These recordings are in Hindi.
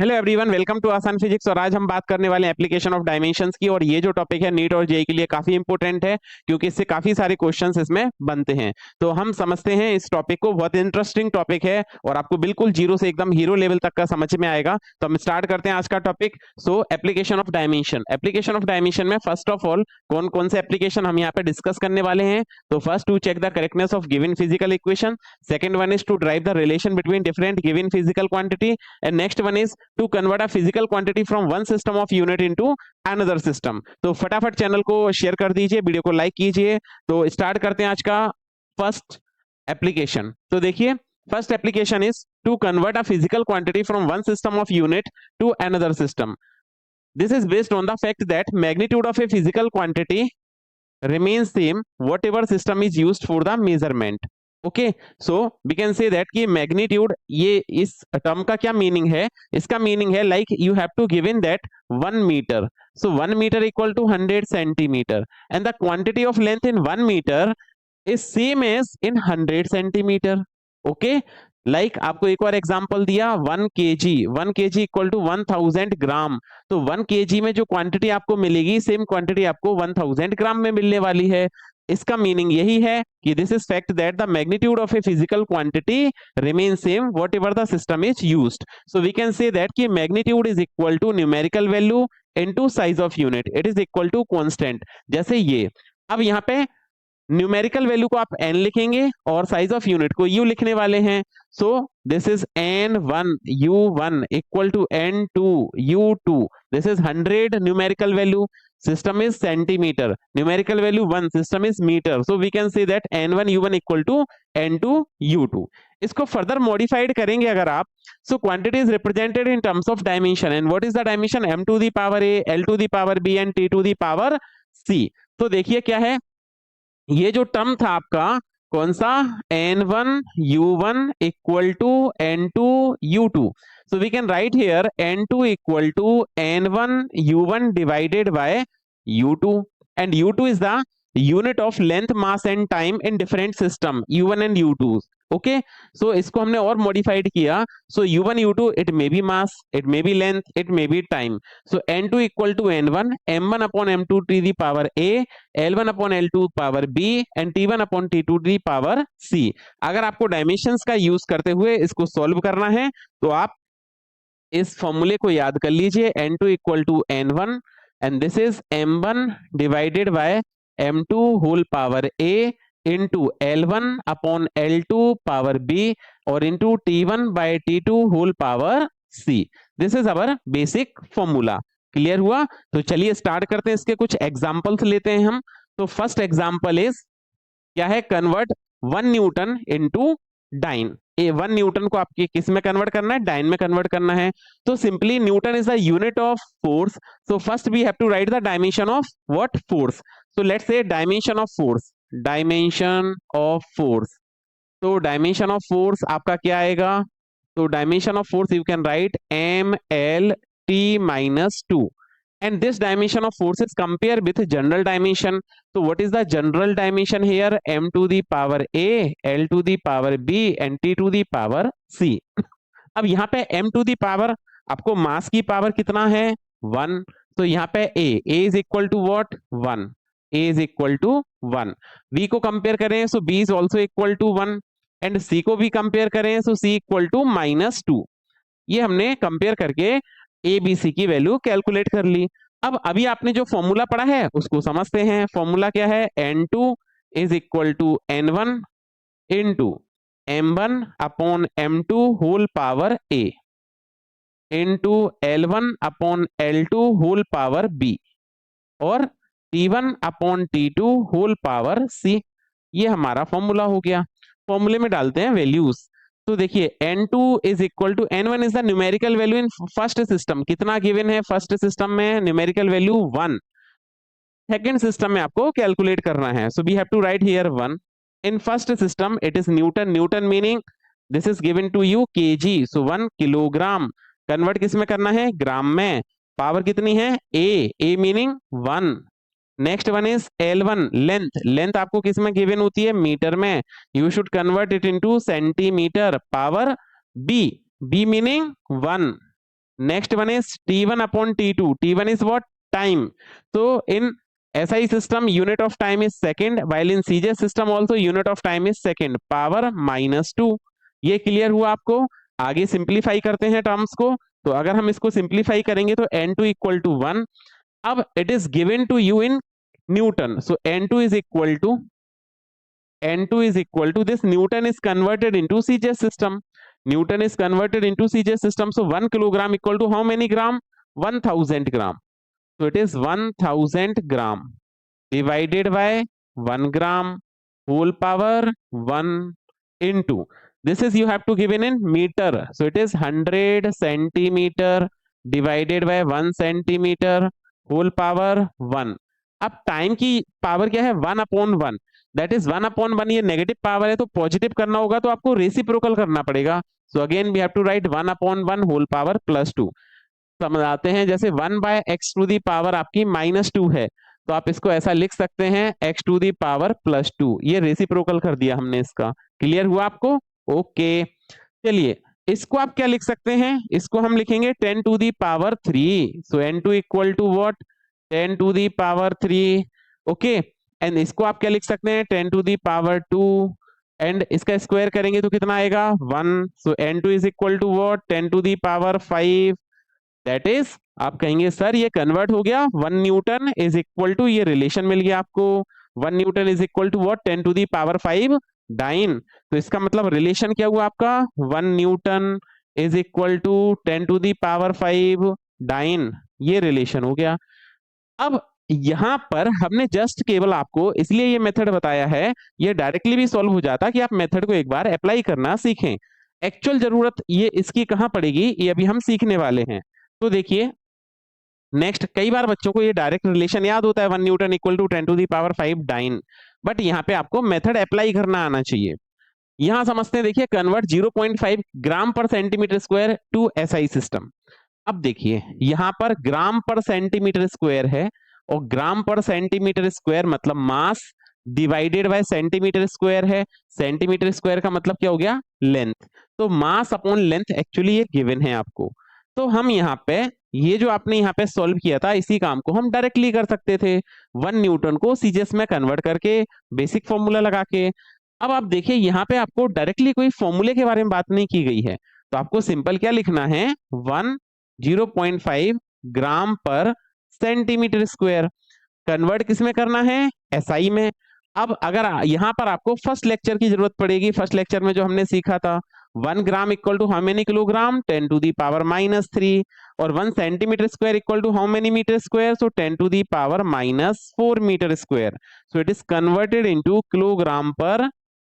हेलो एवरीवन, वेलकम टू आसान फिजिक्स। और आज हम बात करने वाले हैं एप्लीकेशन ऑफ डायमेंशंस की। और ये जो टॉपिक है नीट और जेईई के लिए काफी इंपॉर्टेंट है, क्योंकि इससे काफी सारे क्वेश्चंस इसमें बनते हैं। तो हम समझते हैं इस टॉपिक को। बहुत इंटरेस्टिंग टॉपिक है और आपको बिल्कुल जीरो से एकदम हीरो लेवल तक का समझ में आएगा। तो हम स्टार्ट करते हैं आज का topic. So application of dimension. Application of dimension में फर्स्ट ऑफ ऑल कौन कौन से एप्लीकेशन हम यहाँ पे डिस्कस करने वाले हैं। तो first, to check the correctness of given physical equation. Second one is to drive the relation between different given physical quantity. And next one is to convert a physical quantity from one system of unit into another system। तो फटाफट चैनल को शेयर कर दीजिए, वीडियो को लाइक कीजिए। तो स्टार्ट करते हैं आज का फर्स्ट एप्लीकेशन। तो देखिए, first application is to convert a physical quantity from one system of unit to another system. This is based on the fact that magnitude of a physical quantity remains same whatever system is used for the measurement। Okay, so we can say that कि मैग्नीट्यूड, ये इस टर्म का क्या मीनिंग है। इसका मीनिंग है like you have to given that 1 metre, so 1 metre equal to 100 centimetre and the quantity of length in 1 metre is same as in 100 centimetre. Okay, like आपको एक और एग्जांपल दिया, 1 केजी इक्वल टू 1000 ग्राम। तो 1 केजी में जो क्वांटिटी आपको मिलेगी, सेम क्वांटिटी आपको 1000 ग्राम में मिलने वाली है। इसका मीनिंग यही है कि this is fact that the magnitude of a physical quantity remain same whatever the system is used. So we can say that कि magnitude is equal to numerical value into size of unit, it is equal to constant. जैसे ये, अब यहाँ पे न्यूमेरिकल वैल्यू को आप n लिखेंगे और साइज ऑफ यूनिट को u लिखने वाले हैं। So this is n1 u1 equal to n2 u2। This is 100 numerical value, system is centimetre, numerical value 1, system is metre. So we can say that n1 u1 equal to n2 u2। इसको फर्दर मॉडिफाइड करेंगे अगर आप, so quantity is represented in terms of dimension. And what is the dimension? m to the power a, l to the power b and t to the power c। तो देखिए क्या है, ये जो टर्म था आपका कौन सा, n1 u1 equal to n2 u2। So we can write here n2 equal to n1 u1 divided by u2। And u2 is the unit of length, mass and time in different system u1 and u2। Okay, so इसको हमने और मॉडिफाइड किया। So u1 u2 it may be mass, it may be length, it may be time. So n2 equal to n1 m1 upon m2 to the power a, l1 upon l2 power b and t1 upon t2 to the power c। अगर आपको डायमेंशंस का यूज करते हुए इसको सॉल्व करना है तो आप इस फॉर्मूले को याद कर लीजिए, n2 equal to n1 and this is m1 divided by m2 whole power a into l1 upon l2 power b और into t1 by t2 whole power c। This is our basic formula. Clear हुआ? तो चलिए स्टार्ट करते हैं, इसके कुछ एग्जांपल्स लेते हैं हम। तो फर्स्ट एग्जांपल इज क्या है, convert 1 newton into dyne. 1 newton को आपके किस में कन्वर्ट करना है, डाइन में कन्वर्ट करना है। तो simply newton is the unit of force. So first we have to write the dimension of what, force. So let's say dimension of force, dimension of force. तो डायमेंशन ऑफ फोर्स आपका क्या आएगा, तो dimension of force you can write mlt-2 and this dimension of force is compared with general dimension। so what is the general dimension here, m to the power a, l to the power b and t to the power c। अब यहाँ पे m to the power, आपको मास की पावर कितना है, 1। तो यहाँ पे a is equal to what, 1, a is equal to 1। v को कंपेयर करें so b is also equal to 1 and c को भी कंपेयर करें सो c इक्वल टू -2। ये हमने कंपेयर करके ए बी सी की वैल्यू कैलकुलेट कर ली। अब अभी आपने जो फॉर्मूला पढ़ा है उसको समझते हैं। फॉर्मूला क्या है, n2 is equal to n1 into m1 upon m2 whole power a into l1 upon l2 whole power b और t1 upon t2 whole power c। ये हमारा फॉर्मूला हो गया। फॉर्मूले में डालते हैं वैल्यूज। तो देखिए n2 is equal to n1 is the numerical value in first system. कितना गिवन है फर्स्ट सिस्टम में, न्यूमेरिकल वैल्यू 1। सेकंड सिस्टम में आपको कैलकुलेट करना है, so we have to write here 1। In first system it is newton, newton meaning this is given to you kg, so 1 kilogram. Convert किस में करना है, ग्राम में। पावर कितनी है, a meaning 1। Next one is L1 length, length आपको किस में गिवन होती है, मीटर में। You should convert it into centimetre. Power B, B meaning 1। Next one is T1 upon T2. T1 is what? Time. तो इन SI system unit of time is second, while in CJ system also unit of time is second, power -2. ये क्लियर हुआ आपको? आगे सिंप्लीफाई करते हैं टर्म्स को. तो अगर हम इसको सिंप्लीफाई करेंगे तो N2 इक्वल टू 1. अब it is given to you in newton, so N2 is equal to this. Newton is converted into CJ system. Newton is converted into CJ system. So 1 kilogram equal to how many gram? 1000 gram. So it is 1000 gram divided by 1 gram whole power 1 into. This is you have to give in meter. So it is 100 centimeter divided by 1 centimeter whole power 1. अब टाइम की पावर क्या है? 1 अपॉन 1. That is 1 upon 1. ये नेगेटिव पावर है तो पॉजिटिव करना होगा तो आपको रेसिप्रोकल करना पड़ेगा. So again we have to write 1 upon 1 whole power +2. समझाते हैं. जैसे 1 by x to the power आपकी -2 है तो आप इसको ऐसा लिख सकते हैं x टू दी पावर +2. ये रेसिप्रोकल कर दिया हमने इसका. क्लियर हुआ आपको? ओके. चलिए इसको आप क्या लिख सकते हैं? इसको हम लिखेंगे 10 to the power 3. So N2 equal to what? 10 to the power 3. Okay. And इसको आप क्या लिख सकते हैं? 10 टू दी पावर 2. एंड इसका स्क्वायर करेंगे तो कितना आएगा? 1. So N2 is equal to what? 10 to the power 5. That is, आप कहेंगे सर ये कन्वर्ट हो गया. 1 न्यूटन इज इक्वल टू, ये रिलेशन मिल गया आपको. 1 newton is equal to what? 10 to the power 5 dyne. तो इसका मतलब रिलेशन क्या हुआ आपका? 1 newton is equal to 10 to the power 5 dyne. ये रिलेशन हो गया. अब यहां पर हमने जस्ट केवल आपको इसलिए ये मेथड बताया है, ये डायरेक्टली भी सॉल्व हो जाता कि आप मेथड को एक बार अप्लाई करना सीखें. एक्चुअल जरूरत ये इसकी कहां पड़ेगी, ये अभी हम सीखने वाले हैं. तो देखिए नेक्स्ट, कई बार बच्चों को ये डायरेक्ट रिलेशन याद होता है 1 newton equal to 10 to the power 5 dyne, but यहाँ पे आपको मेथड अप्लाई करना आना चाहिए. यहां समझते हैं. देखिए convert 0.5 gram per centimetre square to SI system. अब देखिए यहां पर ग्राम पर सेंटीमीटर स्क्वायर है और ग्राम पर सेंटीमीटर स्क्वायर मतलब mass divided by centimetre square है. सेंटीमीटर स्क्वायर का मतलब क्या हो गया? लेंथ. तो मास अपॉन लेंथ एक्चुअली ये गिवन है आपको. तो हम यहाँ पे ये जो आपने यहाँ पे सॉल्व किया था इसी काम को हम डायरेक्टली कर सकते थे 1 न्यूटन को सीजीएस में कन्वर्ट करके बेसिक फॉर्मूला लगा के. अब आप देखिए यहाँ पे आपको डायरेक्टली कोई फॉर्मूले के बारे में बात नहीं की गई है, तो आपको सिंपल क्या लिखना है? 0.5 gram per centimetre square. Convert किस में करना है? SI में. अब अगर यहाँ पर आपको फर्स्ट लेक्चर की जरूरत पड़ेगी, फर्स्ट लेक्चर में जो हमने सीखा था 1 gram equal to how many kilogram? 10 to the power -3. और 1 centimetre square equal to how many metre square? So 10 to the power -4 metre square. So it is converted into kilogram per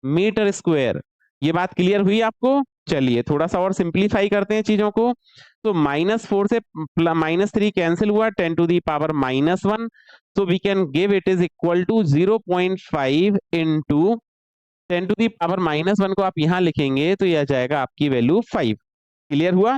metre square. ये बात क्लियर हुई आपको? चलिए थोड़ा सा और सिंप्लीफाई करते हैं चीजों को. तो -4 से -3 कैंसिल हुआ, 10 to the power -1. so we can give it is equal to 0.5 into 10 to the power -1 को आप यहां लिखेंगे तो यह जाएगा आपकी वैल्यू 5. क्लियर हुआ?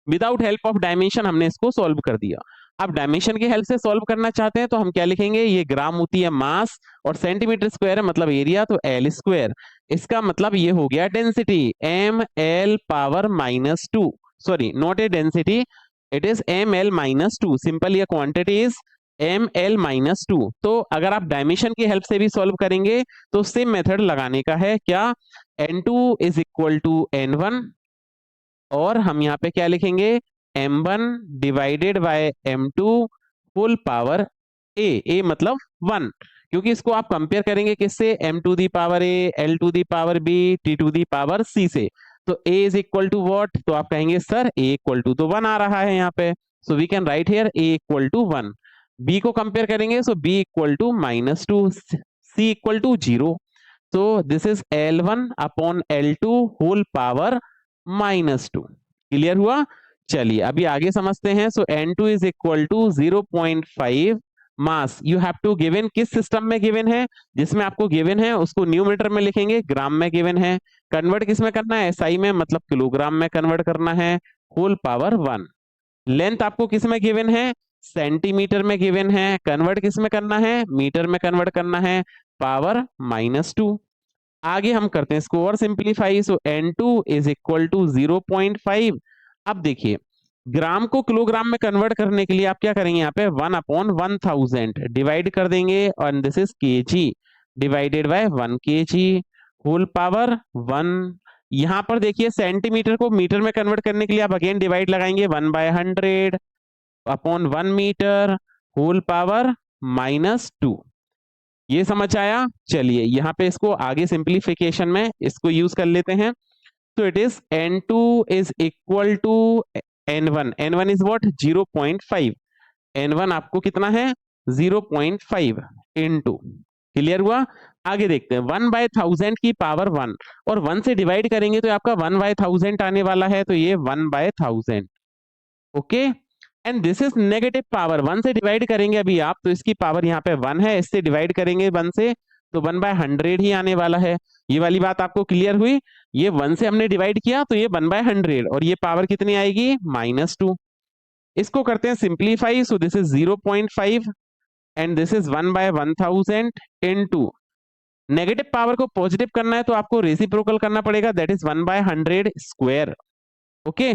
विदाउट हेल्प ऑफ डायमेंशन हमने इसको सॉल्व कर दिया. अब डायमेंशन की हेल्प से सॉल्व करना चाहते हैं तो हम क्या लिखेंगे? ये ग्राम होती है मास और सेंटीमीटर स्क्वायर है मतलब एरिया, तो L स्क्वायर. इसका मतलब ये हो गया density ml power -2. Sorry not a density, it is ml -2. Simple ये क्वांटिटी इज ml -2. तो अगर आप डायमेंशन की हेल्प से भी सॉल्व करेंगे तो सेम मेथड लगाने का है. क्या? N2 is equal to N1 और हम यहाँ पे क्या लिखेंगे? M1 divided by M2 whole power A मतलब 1, क्योंकि इसको आप कंपेयर करेंगे किससे? M to the power A, L to the power B, T to the power C से. तो A is equal to what? तो आप कहेंगे सर A इक्वल टू तो 1 आ रहा है यहाँ पे, so we can write here A equal to 1. B को कंपेयर करेंगे so B equal to -2, C equal to 0. तो this is L1 upon L2 whole power -2. Clear हुआ? चलिए अभी आगे समझते हैं. So N2 is equal to 0.5 mass. You have to given, किस सिस्टम में गिवन है? जिसमें आपको गिवन है उसको न्यूमीटर में लिखेंगे, ग्राम में गिवन है. कन्वर्ट किस में करना है? SI में मतलब किलोग्राम में कन्वर्ट करना है, होल पावर 1. लेंथ आपको किस में गिवन है? सेंटीमीटर में गिवन है. कन्वर्ट किस में करना है? मीटर में कन्वर्ट करना है, पावर -2. आगे हम करते हैं इसको और simplify. So N2 is equal to 0.5. अब देखिए ग्राम को किलोग्राम में कन्वर्ट करने के लिए आप क्या करेंगे, यहाँ पे 1/1000 डिवाइड कर देंगे, और this is KG divided by 1 kg whole power 1। यहाँ पर देखिए सेंटीमीटर को मीटर में कन्वर्ट करने के लिए आप अगेन डिवाइड लगाएंगे, 1/100 अपॉन 1 मीटर होल पावर -2। ये समझ आया। चलिए यहाँ पे इसको आगे सिंप्लीफिकेशन में इसको यूज कर लेते हैं। तो it is N2 is equal to N1। N1 is what, 0.5। N1 आपको कितना है, 0.5 इंटू, क्लियर हुआ। आगे देखते हैं, 1/1000 की पावर 1 और 1 से डिवाइड करेंगे तो आपका 1/1000 आने वाला है, तो ये 1/1000। Okay, and this is negative power, 1 से डिवाइड करेंगे अभी आप, तो इसकी पावर यहाँ पे 1 है, इससे डिवाइड करेंगे 1 से तो 1/100 ही आने वाला है। ये वाली बात आपको क्लियर हुई। ये 1 से हमने डिवाइड किया तो ये 1/100, और ये पावर कितनी आएगी, -2। इसको करते हैं simplify, so this is 0.5 and this is 1/1000 into, negative power को पॉजिटिव करना है तो आपको रेसिप्रोकल करना पड़ेगा, दैट इज 1/100 स्क्वायर। ओके,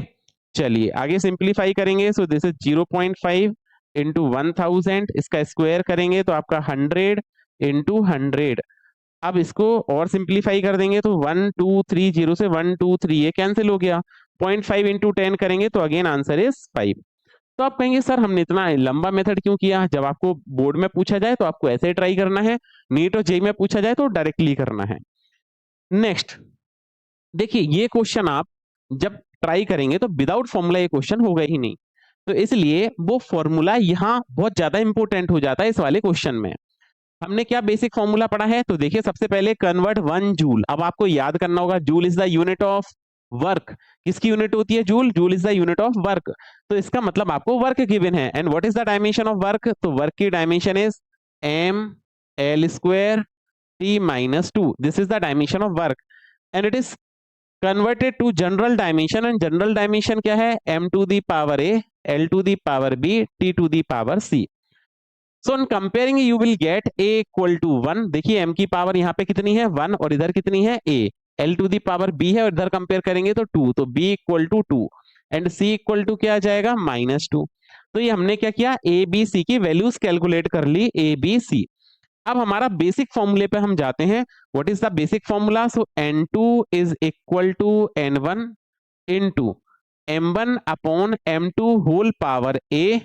चलिए आगे सिंप्लीफाई करेंगे, सो दिस इज 0.5 इंटू 1000, इसका स्क्वायर करेंगे तो आपका 100 इंटू 100। अब इसको और सिंप्लीफाई कर देंगे तो 1 2 3 0 से 1 2 3 ये कैंसिल हो गया, 0.5 इंटू 10 करेंगे तो अगेन आंसर इज 5। तो आप कहेंगे सर हमने इतना लंबा मेथड क्यों किया, जब आपको बोर्ड में पूछा जाए तो आपको ऐसे ट्राई करना है, नीट और जेईई में पूछा जाए तो डायरेक्टली करना है। नेक्स्ट देखिए, ये क्वेश्चन आप जब ट्राई करेंगे तो विदाउट फॉर्मूला ये क्वेश्चन होगा ही नहीं, तो इसलिए वो फॉर्मूला यहाँ बहुत ज्यादा इंपॉर्टेंट हो जाता है इस वाले क्वेश्चन में। हमने क्या बेसिक फॉर्मूला पढ़ा है, तो देखिए सबसे पहले कन्वर्ट 1 जूल। अब आपको याद करना होगा, joule is the unit of work. किसकी यूनिट होती है, joule, joule is the unit of work. तो इसका मतलब आपको वर्क गिवन है, and what is the dimension of work, तो वर्क की dimension is ml² T-2। This is the dimension of work, and it is converted to general dimension, and general dimension क्या है, m⁴ l⁴b t⁴c। So in comparing you will get a equal to 1। देखिए m की पावर यहाँ पे कितनी है, 1, और इधर कितनी है, a। l⁴b है और इधर कंपेयर करेंगे तो 2, तो b equal to 2 and c equal to क्या आ जाएगा, -2। तो ये हमने क्या किया, a b c की वैल्यूज कैलकुलेट कर ली, a b c। अब हमारा बेसिक फॉर्मूले पे हम जाते हैं। What is the basic formula, so N2 is equal to N1 into m1 upon m2 whole power a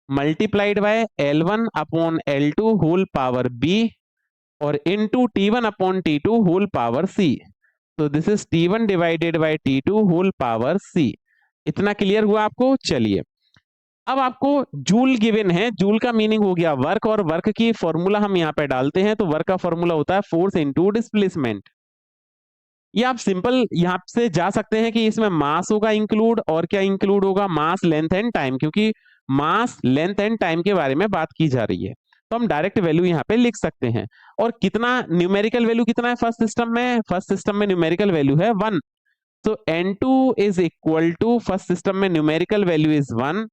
multiplied by L1 upon L2 whole power b और into T1 upon T2 whole power c। तो this is T1 divided by T2 whole power c। इतना क्लियर हुआ आपको। चलिए अब आपको जूल गिवन है, जूल का मीनिंग हो गया वर्क, और वर्क की फॉर्मूला हम यहाँ पे डालते हैं, तो वर्क का फॉर्मूला होता है फोर्स इनटू डिस्प्लेसमेंट। ये आप सिंपल यहाँ से जा सकते हैं कि इसमें मास होगा इंक्लूड, और क्या इंक्लूड होगा, मास, लेंथ एंड टाइम, क्योंकि मास, लेंथ एंड टाइम के बारे में बात की जा रही है, तो हम डायरेक्ट वैल्यू यहाँ पे लिख सकते हैं। और कितना न्यूमेरिकल वैल्यू कितना है फर्स्ट सिस्टम में, फर्स्ट सिस्टम में न्यूमेरिकल वैल्यू है 1। तो N2 is equal to, first system में numerical value is 1।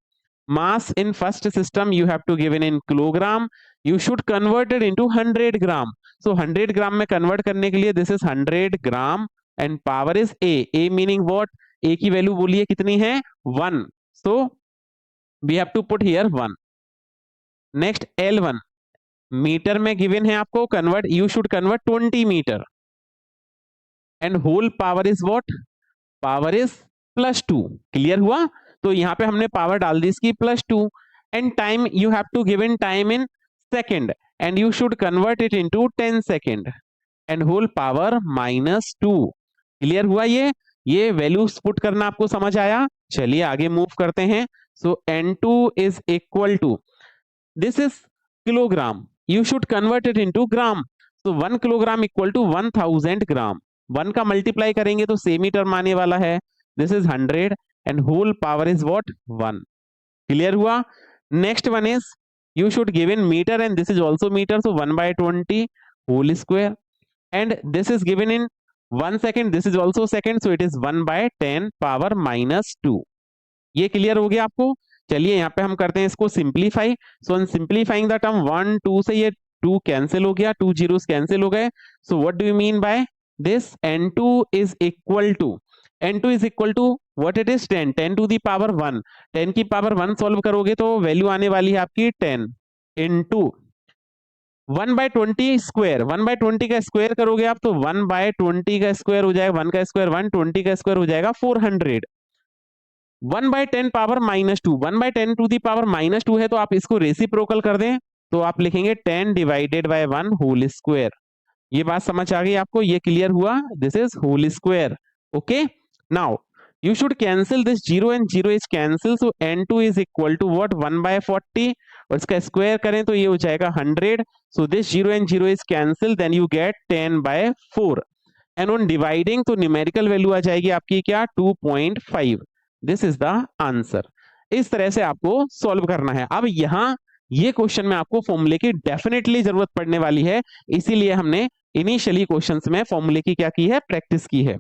mass in first system you have to given in kilogram, you should convert it into 100 gram, so 100 gram में convert करने के लिए this is 100 gram and power is a meaning what, a की वैल्यू बोलिए कितनी है, 1, so we have to put here 1। next L1 metre में गिवन है आपको, convert, you should convert 20 metre and whole power is what, power is +2। Clear हुआ। तो यहाँ पे हमने पावर डाल दी इसकी +2, and time you have to given time in second and you should convert it into 10 second and whole power -2। Clear हुआ। ये वैल्यूज पुट करना आपको समझ आया। चलिए आगे मूव करते हैं। So N2 is equal to, this is kilogram, you should convert it into gram, so 1 kilogram equal to 1000 gram. 1 का मल्टीप्लाई करेंगे तो सेम ही टर्म आने वाला है, this is 100 and whole power is what, 1। clear हुआ। next one is you should give in meter and this is also meter, so 1/20 whole square, and this is given in 1 second, this is also second, so it is 1/10 power -2। ये क्लियर हो गया आपको। चलिए यहाँ पे हम करते हैं इसको simplify. So in simplifying the term 1 2 से ये 2 कैंसिल हो गया, 2 जीरोस कैंसिल हो गए। So what do you mean by this, N2 is equal to, N2 is equal to what it is 10, 10 to the power 1, 10 की पावर 1 सॉल्व करोगे तो वैल्यू आने वाली है आपकी 10 इंटू 1/20 स्क्वायर, 1/20 का स्क्वायर करोगे आप तो 1/20 का स्क्वायर हो जाएगा, 1 का स्क्वायर 1, 20 का स्क्वायर हो जाएगा 400, 1/10 पावर -2, 1/10 टू दी पावर -2 है तो आप इसको रेसिप्रोकल कर दें तो आप लिखेंगे 10 डिवाइडेड बाय 1 होल स्क्वायर। ये बात समझ आ गई आपको, ये क्लियर हुआ, this is whole square. Okay, now you should cancel this 0 and 0 is cancel, so n2 is equal to what 1/40 और इसका स्क्वायर करें तो ये हो जाएगा 100, so this 0 and 0 is cancel, then you get 10/4 and on dividing तो न्यूमेरिकल वैल्यू आ जाएगी आपकी क्या 2.5। This is the answer. इस तरह से आपको सॉल्व करना है। अब यहाँ ये क्वेश्चन में आपको फॉर्मूले की डेफिनेटली जरूरत पड़ने वाली है, इसीलिए हमने इनिशियली क्वेश्चंस में फॉर्मूले की क्या की है, प्रैक्टिस की है।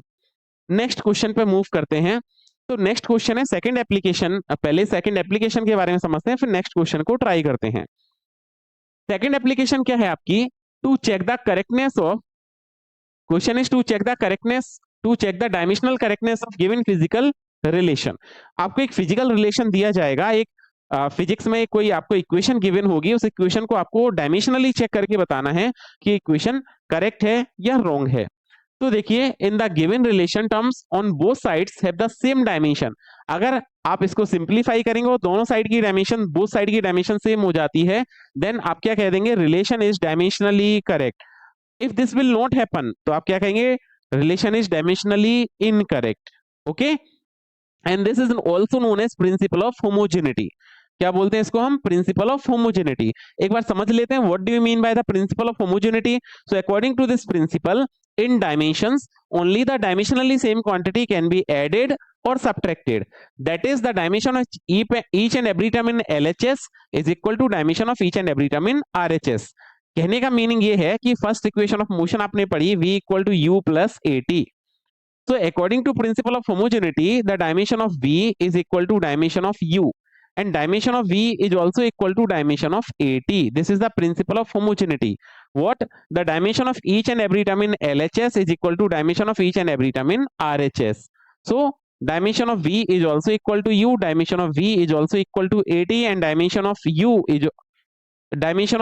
नेक्स्ट क्वेश्चन पे मूव करते हैं। तो नेक्स्ट क्वेश्चन है सेकंड एप्लीकेशन। पहले सेकंड एप्लीकेशन के बारे में समझते हैं, फिर नेक्स्ट क्वेश्चन को ट्राई करते हैं। सेकंड एप्लीकेशन क्या है आपकी, to check the correctness of, question is to check the correctness, to check the dimensional correctness of given physical relation. आपको एक फिजिकल रिलेशन दिया जाएगा, एक फिजिक्स में कोई आपको इक्वेशन गिवन होगी, उस इक्वेशन को आपको डायमेंशनली चेक करके बताना है कि इक्वेशन करेक्ट है या रॉन्ग है। तो देखिए, in the given relation terms on both sides have the same dimension. अगर आप इसको सिंप्लीफाई करेंगे और दोनों साइड की डायमेंशन, बोथ साइड की डायमेंशन सेम हो जाती है, देन आप क्या कह देंगे, relation is dimensionally correct. If this will not happen तो आप क्या कहेंगे, relation is dimensionally incorrect. Okay, and this is also known as principle of homogeneity. क्या बोलते हैं इसको हम, प्रिंसिपल ऑफ होमोजेनिटी। एक बार समझ लेते हैं what do you mean by the principle of homogeneity. So according to this principle, in dimensions only the dimensionally same quantity can be added or subtracted, that is the dimension of each and every term in LHS is equal to dimension of each and every term in RHS। कहने का मीनिंग ये है कि फर्स्ट इक्वेशन ऑफ मोशन आपने पढ़ी v equal to u plus at, so according to principle of homogeneity the dimension of v is equal to dimension of u and dimension of v is also equal to dimension of at. This is the principle of homogeneity. What? The dimension of each and every term in LHS is equal to dimension of each and every term in RHS. So dimension of v is also equal to u, dimension of v is also equal to at, and dimension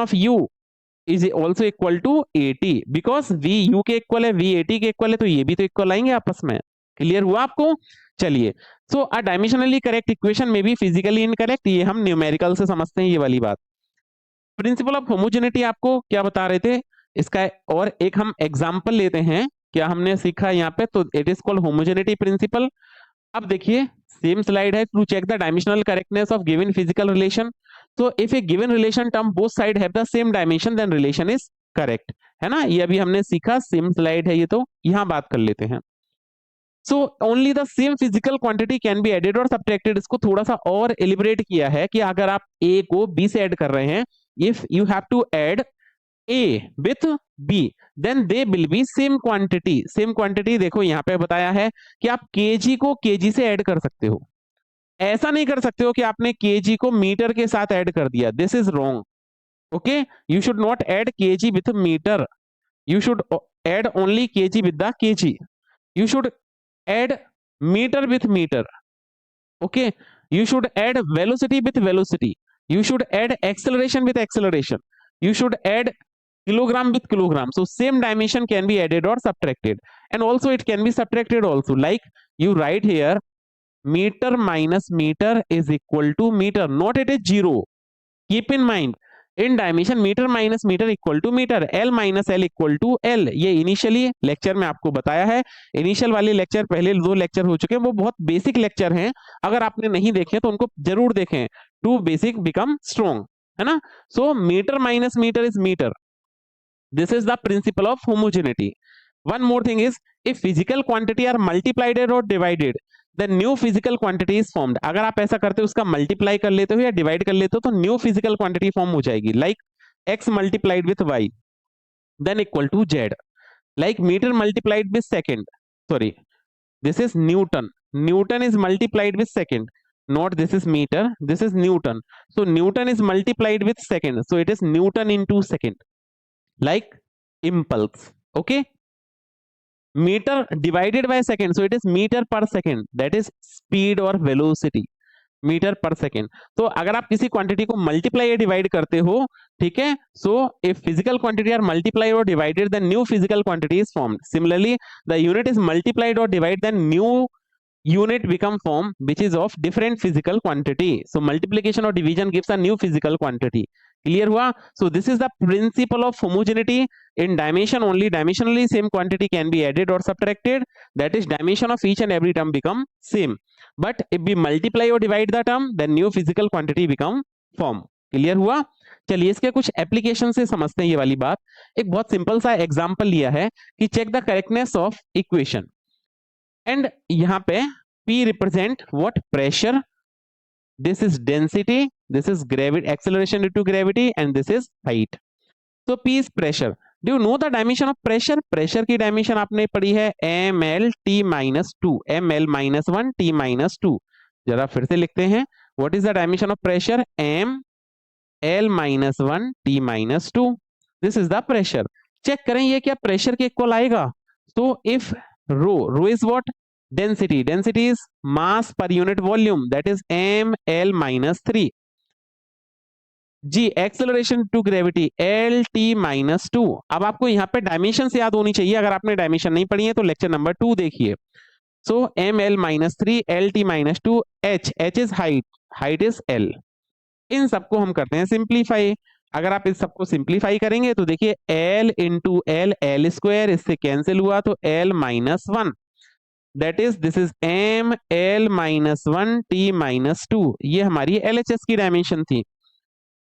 of u is also equal to at, because v u के इक्वल है, v at के इक्वल है, तो ये भी तो इक्वल आएंगे आपस में। क्लियर हुआ आपको? चलिए, सो अ डायमेंशनली करेक्ट इक्वेशन में भी फिजिकली इनकरेक्ट, ये हम न्यूमेरिकल से समझते हैं ये वाली बात। प्रिंसिपल ऑफ होमोजेनिटी आपको क्या बता रहे थे इसका, और एक हम एग्जांपल लेते हैं, क्या हमने सीखा यहाँ पे, तो it is called homogeneity principle. अब देखिए सेम स्लाइड है, to check the dimensional correctness of given physical relation. तो if a given relation term both side have the same dimension then relation is correct, है ना। ये अभी हमने सीखा, सेम स्लाइड है ये, तो यहाँ बात कर लेते हैं। So only the same physical quantity can be added और सब्ट्रैक्टेड। इसको थोड़ा सा और एलिबरेट किया है कि अगर आप ए को बी से ऐड कर रहे हैं, if you have to add A with B then they will be same quantity. Same quantity देखो यहाँ पे बताया है कि आप केजी को केजी से ऐड कर सकते हो, ऐसा नहीं कर सकते हो कि आपने केजी को मीटर के साथ ऐड कर दिया, this is wrong. Okay, you should not add KG with metre, you should add only kg with the kg, you should add meter with meter, okay, you should add velocity with velocity, you should add acceleration with acceleration, you should add kilogram with kilogram. So same dimension can be added or subtracted, and also it can be subtracted also, like you write here meter minus meter is equal to meter, not it is zero, keep in mind in dimension metre minus metre equal to metre, L minus L equal to L. ये इनिशियली लेक्चर में आपको बताया है, इनिशियल वाले लेक्चर पहले 2 लेक्चर हो चुके हैं, वो बहुत बेसिक लेक्चर हैं, अगर आपने नहीं देखे तो उनको जरूर देखें, टू बेसिक बिकम स्ट्रॉन्ग, है ना। So metre minus metre is metre, this is the principle of homogeneity. One more thing is, if physical quantity are multiplied और divided the new physical quantity is formed. अगर आप ऐसा करते हो, उसका मल्टीप्लाई कर लेते हो या डिवाइड कर लेते हो, तो न्यू फिजिकल क्वांटिटी फॉर्म हो जाएगी, like x multiplied with y then equal to z, like metre multiplied with second, sorry this is newton, newton is multiplied with second, not this is meter, this is newton, so newton is multiplied with second, so it is newton into second, like impulse. Okay, metre divided by second, so it is metre per second, that is speed और वेलोसिटी, मीटर पर सेकेंड। तो अगर आप किसी क्वांटिटी को मल्टीप्लाई या डिवाइड करते हो, ठीक है, so if physical quantity are multiplied और divided then new physical quantity is formed. Similarly the unit is multiplied और divide then new unit become form which is of different physical quantity. So multiplication or division gives a new physical quantity. Clear हुआ? So this is the principle of homogeneity in dimension only. Dimensionally same quantity can be added or subtracted, that is dimension of each and every term become same, but if we multiply or divide the term then new physical quantity become form. Clear हुआ? चलिए इसके कुछ एप्लीकेशन से समझते हैं ये वाली बात। एक बहुत सिंपल सा एग्जांपल लिया है कि check the correctness of equation, and यहां पे P represent what? Pressure. This is density. This is gravity, acceleration due to gravity, and this is height. So P is pressure. Do you know the dimension of pressure? Pressure की dimension आपने पढ़ी है ml t minus 2, ml minus 1 t minus 2. जरा फिर से लिखते हैं, what is the dimension of pressure? m l minus 1 t minus 2. This is the pressure. Check करें ये क्या pressure के इक्वल आएगा? So if rho is what? Density. Density is mass per unit volume, that is ml minus 3. G acceleration to gravity lt minus 2. अब आपको यहाँ पे डायमेंशन से याद होनी चाहिए, अगर आपने डायमेंशन नहीं पढ़ी है तो लेक्चर नंबर 2 देखिए। सो ml minus 3 lt minus 2, h is height, height is l. इन सबको हम करते हैं सिंप्लीफाई। अगर आप इस सबको सिंप्लीफाई करेंगे तो देखिए l into L, L square, इससे कैंसिल हुआ तो l minus 1, that is this is m l minus 1 t minus 2। ये हमारी LHS की डायमेंशन थी।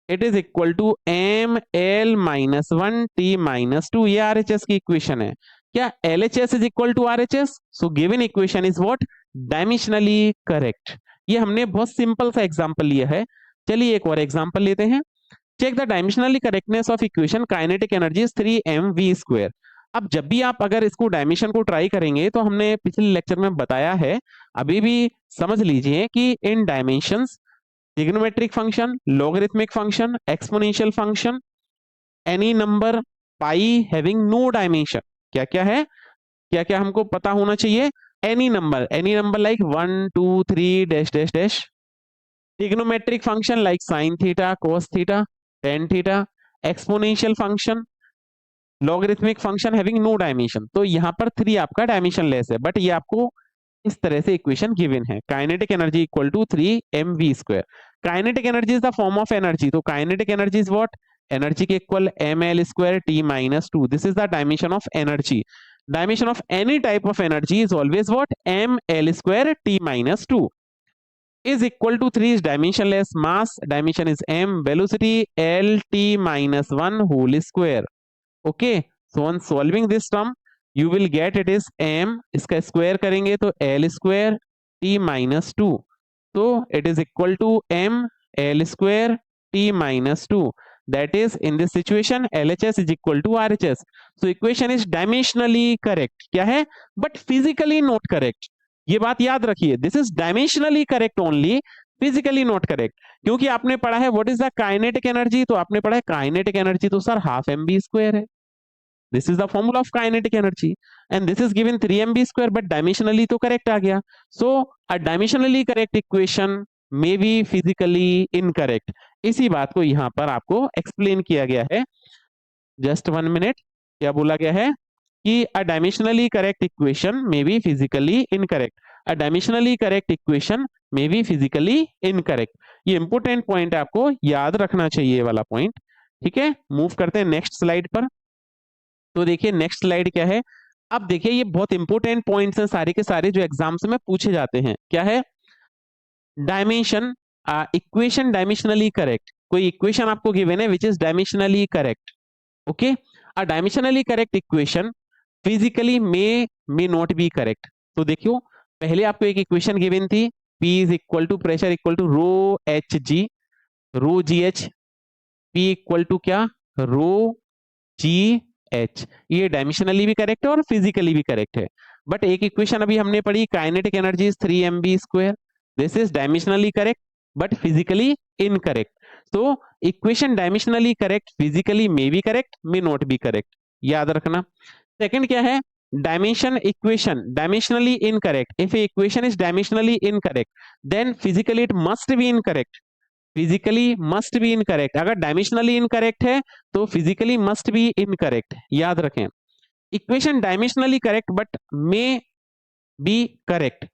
It is equal to m l minus 1 t minus 2, ये RHS की इक्वेशन है। क्या LHS is equal to RHS? So given equation is what? Dimensionally correct. ये हमने बहुत सिंपल सा एग्जांपल लिया है। चलिए एक और एग्जांपल लेते हैं। Check the dimensionally correctness of equation kinetic energy is 3mv²। अब जब भी आप अगर इसको डायमेंशन को ट्राई करेंगे तो हमने पिछले लेक्चर में बताया है, अभी भी समझ लीजिए कि इन dimensions trigonometric function, logarithmic function, exponential function, any number, pi having no dimension, क्या क्या है, क्या क्या हमको पता होना चाहिए? Any number like 1 2 3 dash dash dash, trigonometric function like sine theta, cos theta, tan theta, exponential function, logarithmic function having no dimension. तो यहाँ पर 3 आपका डायमेंशन लेस है, बट ये आपको इस तरह से इक्वेशन गिवन है। Kinetic energy equal to 3mv²। Kinetic energy is the form of energy, तो kinetic energy is what? Energy के equal ml² t minus 2। This is the dimension of energy. Dimension of any type of energy is always what? ml² t minus 2 is equal to 3 is dimensionless. Mass dimension is m, velocity lt minus 1 whole square. Okay, so on solving this term you will get it is m, इसका स्क्वायर करेंगे तो l² t minus 2, so it is equal to m l² t minus 2, that is in this situation LHS is equal to RHS. so equation is dimensionally correct, क्या है, but physically not correct. ये बात याद रखिए, this is dimensionally correct only, physically not correct. क्योंकि आपने पढ़ा है what is the kinetic energy, तो आपने पढ़ा है काइनेटिक एनर्जी तो सर हाफ mv² है। This is the formula of kinetic energy and this is given 3mv², but dimensionally तो करेक्ट आ गया। So a dimensionally correct equation may be physically incorrect. इसी बात को यहां पर आपको एक्सप्लेन किया गया है। जस्ट 1 मिनट, क्या बोला गया है कि a dimensionally correct equation may be physically incorrect, a dimensionally correct equation may be physically incorrect. ये इंपोर्टेंट पॉइंट है, आपको याद रखना चाहिए वाला पॉइंट। ठीक है, मूव करते हैं नेक्स्ट स्लाइड पर। तो देखिए नेक्स्ट स्लाइड क्या है। अब देखिए ये बहुत इंपोर्टेंट पॉइंट्स हैं सारे के सारे जो एग्जाम्स में पूछे जाते हैं। क्या है? Dimension, equation dimensionally correct. कोई इक्वेशन आपको गिवन है which is dimensionally correct. Okay, uh dimensionally correct equation physically may not be correct. तो देखियो पहले आपको एक इक्वेशन गिवन थी, P is equal to pressure equal to rho H G, rho G H, P equal to क्या? Rho G H. ये डायमेंशनली भी करेक्ट है और फिजिकली भी करेक्ट है। बट एक इक्वेशन अभी हमने पढ़ी, kinetic energy is 3mv²। This is dimensionally correct but physically incorrect. तो equation dimensionally correct, physically may be correct, may not be correct, याद रखना। सेकंड क्या है? dimension equation dimensionally incorrect, if a equation is dimensionally incorrect, then physically it must be incorrect. Physically must be incorrect, अगर डायमेंशनली इनकरेक्ट है तो फिजिकली मस्ट बी इनकरेक्ट, याद रखें. Equation dimensionally correct but may be correct,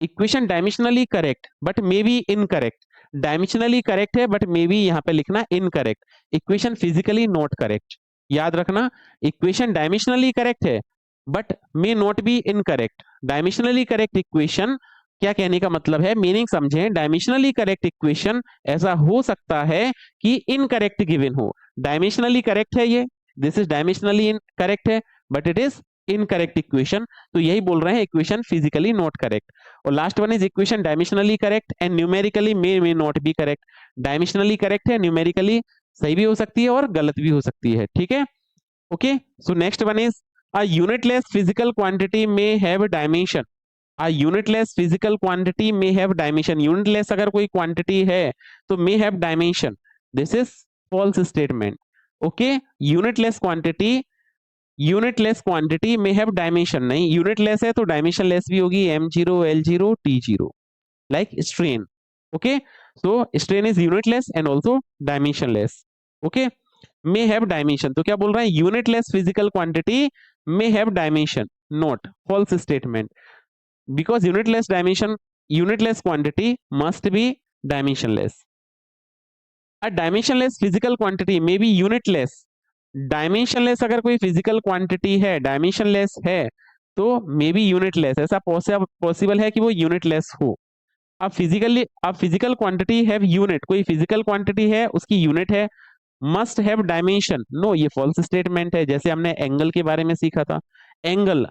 equation dimensionally correct but may be incorrect, dimensionally correct है बट मे बी यहां पे लिखना incorrect, equation physically not correct. याद रखना, इक्वेशन डायमेंशनली करेक्ट है but may not be incorrect. Dimensionally correct equation, क्या कहने का मतलब है, मीनिंग समझें. डायमेंशनली करेक्ट इक्वेशन ऐसा हो सकता है कि इनकरेक्ट गिवन हो. डायमेंशनली करेक्ट है ये, दिस इज डायमेंशनली इनकरेक्ट है but it is incorrect equation, तो यही बोल रहे हैं इक्वेशन फिजिकली नॉट करेक्ट. और last one is equation dimensionally correct and numerically may not be correct. Dimensionally correct है, न्यूमेरिकली सही भी हो सकती है और गलत भी हो सकती है. ठीक है, okay. So next one is a unitless physical quantity may have dimension. A unitless physical quantity may have dimension. Unitless अगर कोई quantity है तो may have dimension. This is false statement. Okay, unitless quantity may have dimension. नहीं, unitless है तो dimensionless भी होगी, m0, l0, t0, like strain. Okay, so strain is unitless and also dimensionless. Okay, may have dimension. तो क्या बोल रहा है, unitless physical quantity may have dimension. Not false statement. Because unitless quantity must be dimensionless. A dimensionless physical quantity may be unitless. Dimensionless अगर कोई physical quantity है, dimensionless है, तो may be unitless. ऐसा possible है कि वो unitless हो. अब physical quantity have unit, कोई physical quantity है उसकी unit है, must have dimension. No, ये false statement है. जैसे हमने एंगल के बारे में सीखा था, angle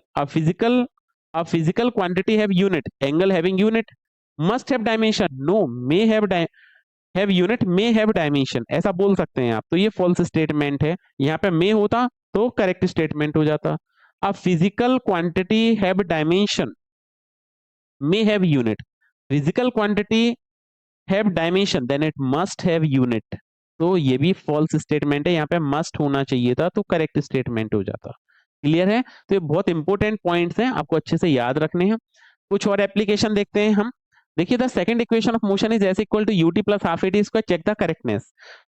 a physical quantity have unit, angle having unit must have dimension. No, may have unit, may have dimension, ऐसा बोल सकते हैं आप. तो ये false statement है. यहाँ पे may होता तो correct statement हो जाता. a physical quantity have dimension, may have unit, physical quantity have dimension, then it must have unit. तो ये भी false statement है. यहाँ पे must होना चाहिए था तो correct statement हो जाता. क्लियर है. तो ये बहुत इंपॉर्टेंट पॉइंट्स हैं, आपको अच्छे से याद रखने हैं. कुछ और एप्लीकेशन देखते हैं हम. देखिए, the second equation of motion is S equal to UT plus half AT square, check the correctness.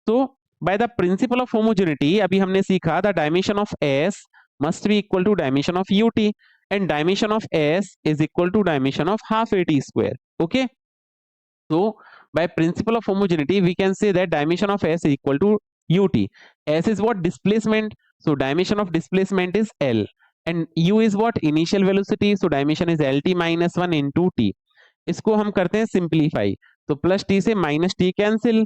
तो by the principle of homogeneity अभी हमने सीखा the dimension of S must be equal to dimension of UT and dimension of S is equal to dimension of half AT square. Okay, so by principle of homogeneity we can say that dimension of s is equal to ut. S is what, displacement, so dimension of displacement is L, and u is what, initial velocity, so dimension is lt minus 1 into t. इसको हम करते हैं सिंप्लीफाई, तो प्लस टी से माइनस टी कैंसिल.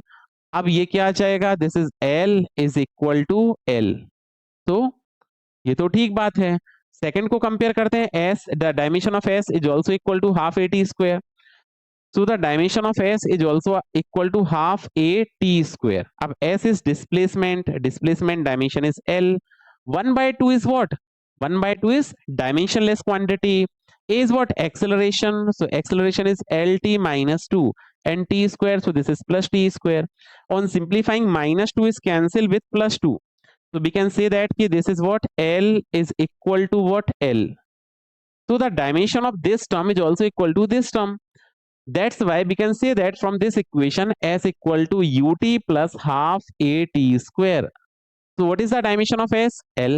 अब ये क्या आ जाएगा, this is L is equal to L. तो ये तो ठीक बात है. सेकंड को कंपेयर करते हैं, s, the dimension of s is also equal to half A T square. So the dimension of s is also equal to half a t square. अब s is displacement dimension is L. 1/2 is what? 1/2 is dimensionless quantity. A is what? Acceleration. So acceleration is lt minus 2 and t square. So this is plus t square. On simplifying, minus 2 is cancelled with plus 2. So we can say that this is what? L is equal to what? L. So the dimension of this term is also equal to this term. That's why we can say that from this equation s equal to ut plus half a t square. So what is the dimension of s? L.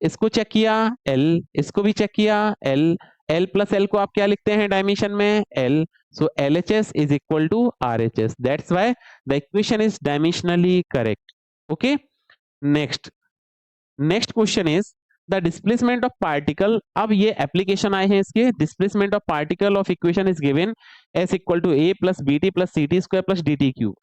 इसको चेक किया L, इसको भी चेक किया L. L plus L को आप क्या लिखते हैं डायमेंशन में? L. So LHS is equal to RHS. That's why the equation is dimensionally correct. Okay. Next question is the displacement of particle. अब ये एप्लीकेशन आए हैं इसके. Displacement of particle of equation is given S equal to A plus B T plus C T square plus D T cube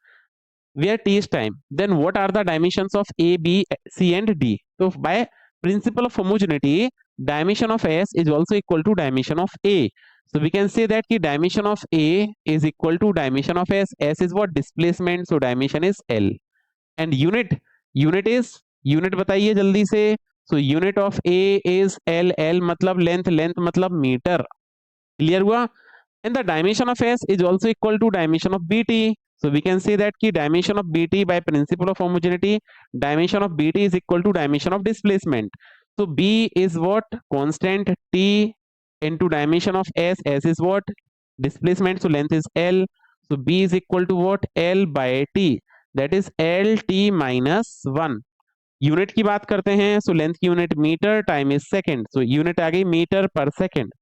where T is time. Then what are the dimensions of A B C and D. तो by principle of homogeneity dimension of S is also equal to dimension of A. So we can say that कि dimension of A is equal to dimension of S. S is what? Displacement. So dimension is L. And unit बताइए जल्दी से. So unit of A is L. L मतलब length मतलब मीटर. क्लियर हुआ? And the dimension of S is also equal to dimension of BT. So we can say that कि dimension of BT by principle of homogeneity, dimension of BT is equal to dimension of displacement. So B is what? Constant T into dimension of S. S is what? Displacement. So length is L. So B is equal to what? L by T. That is L T minus 1. Unit की बात करते हैं, सो लेंथ की unit metre, time is second, so unit आ गई metre per second.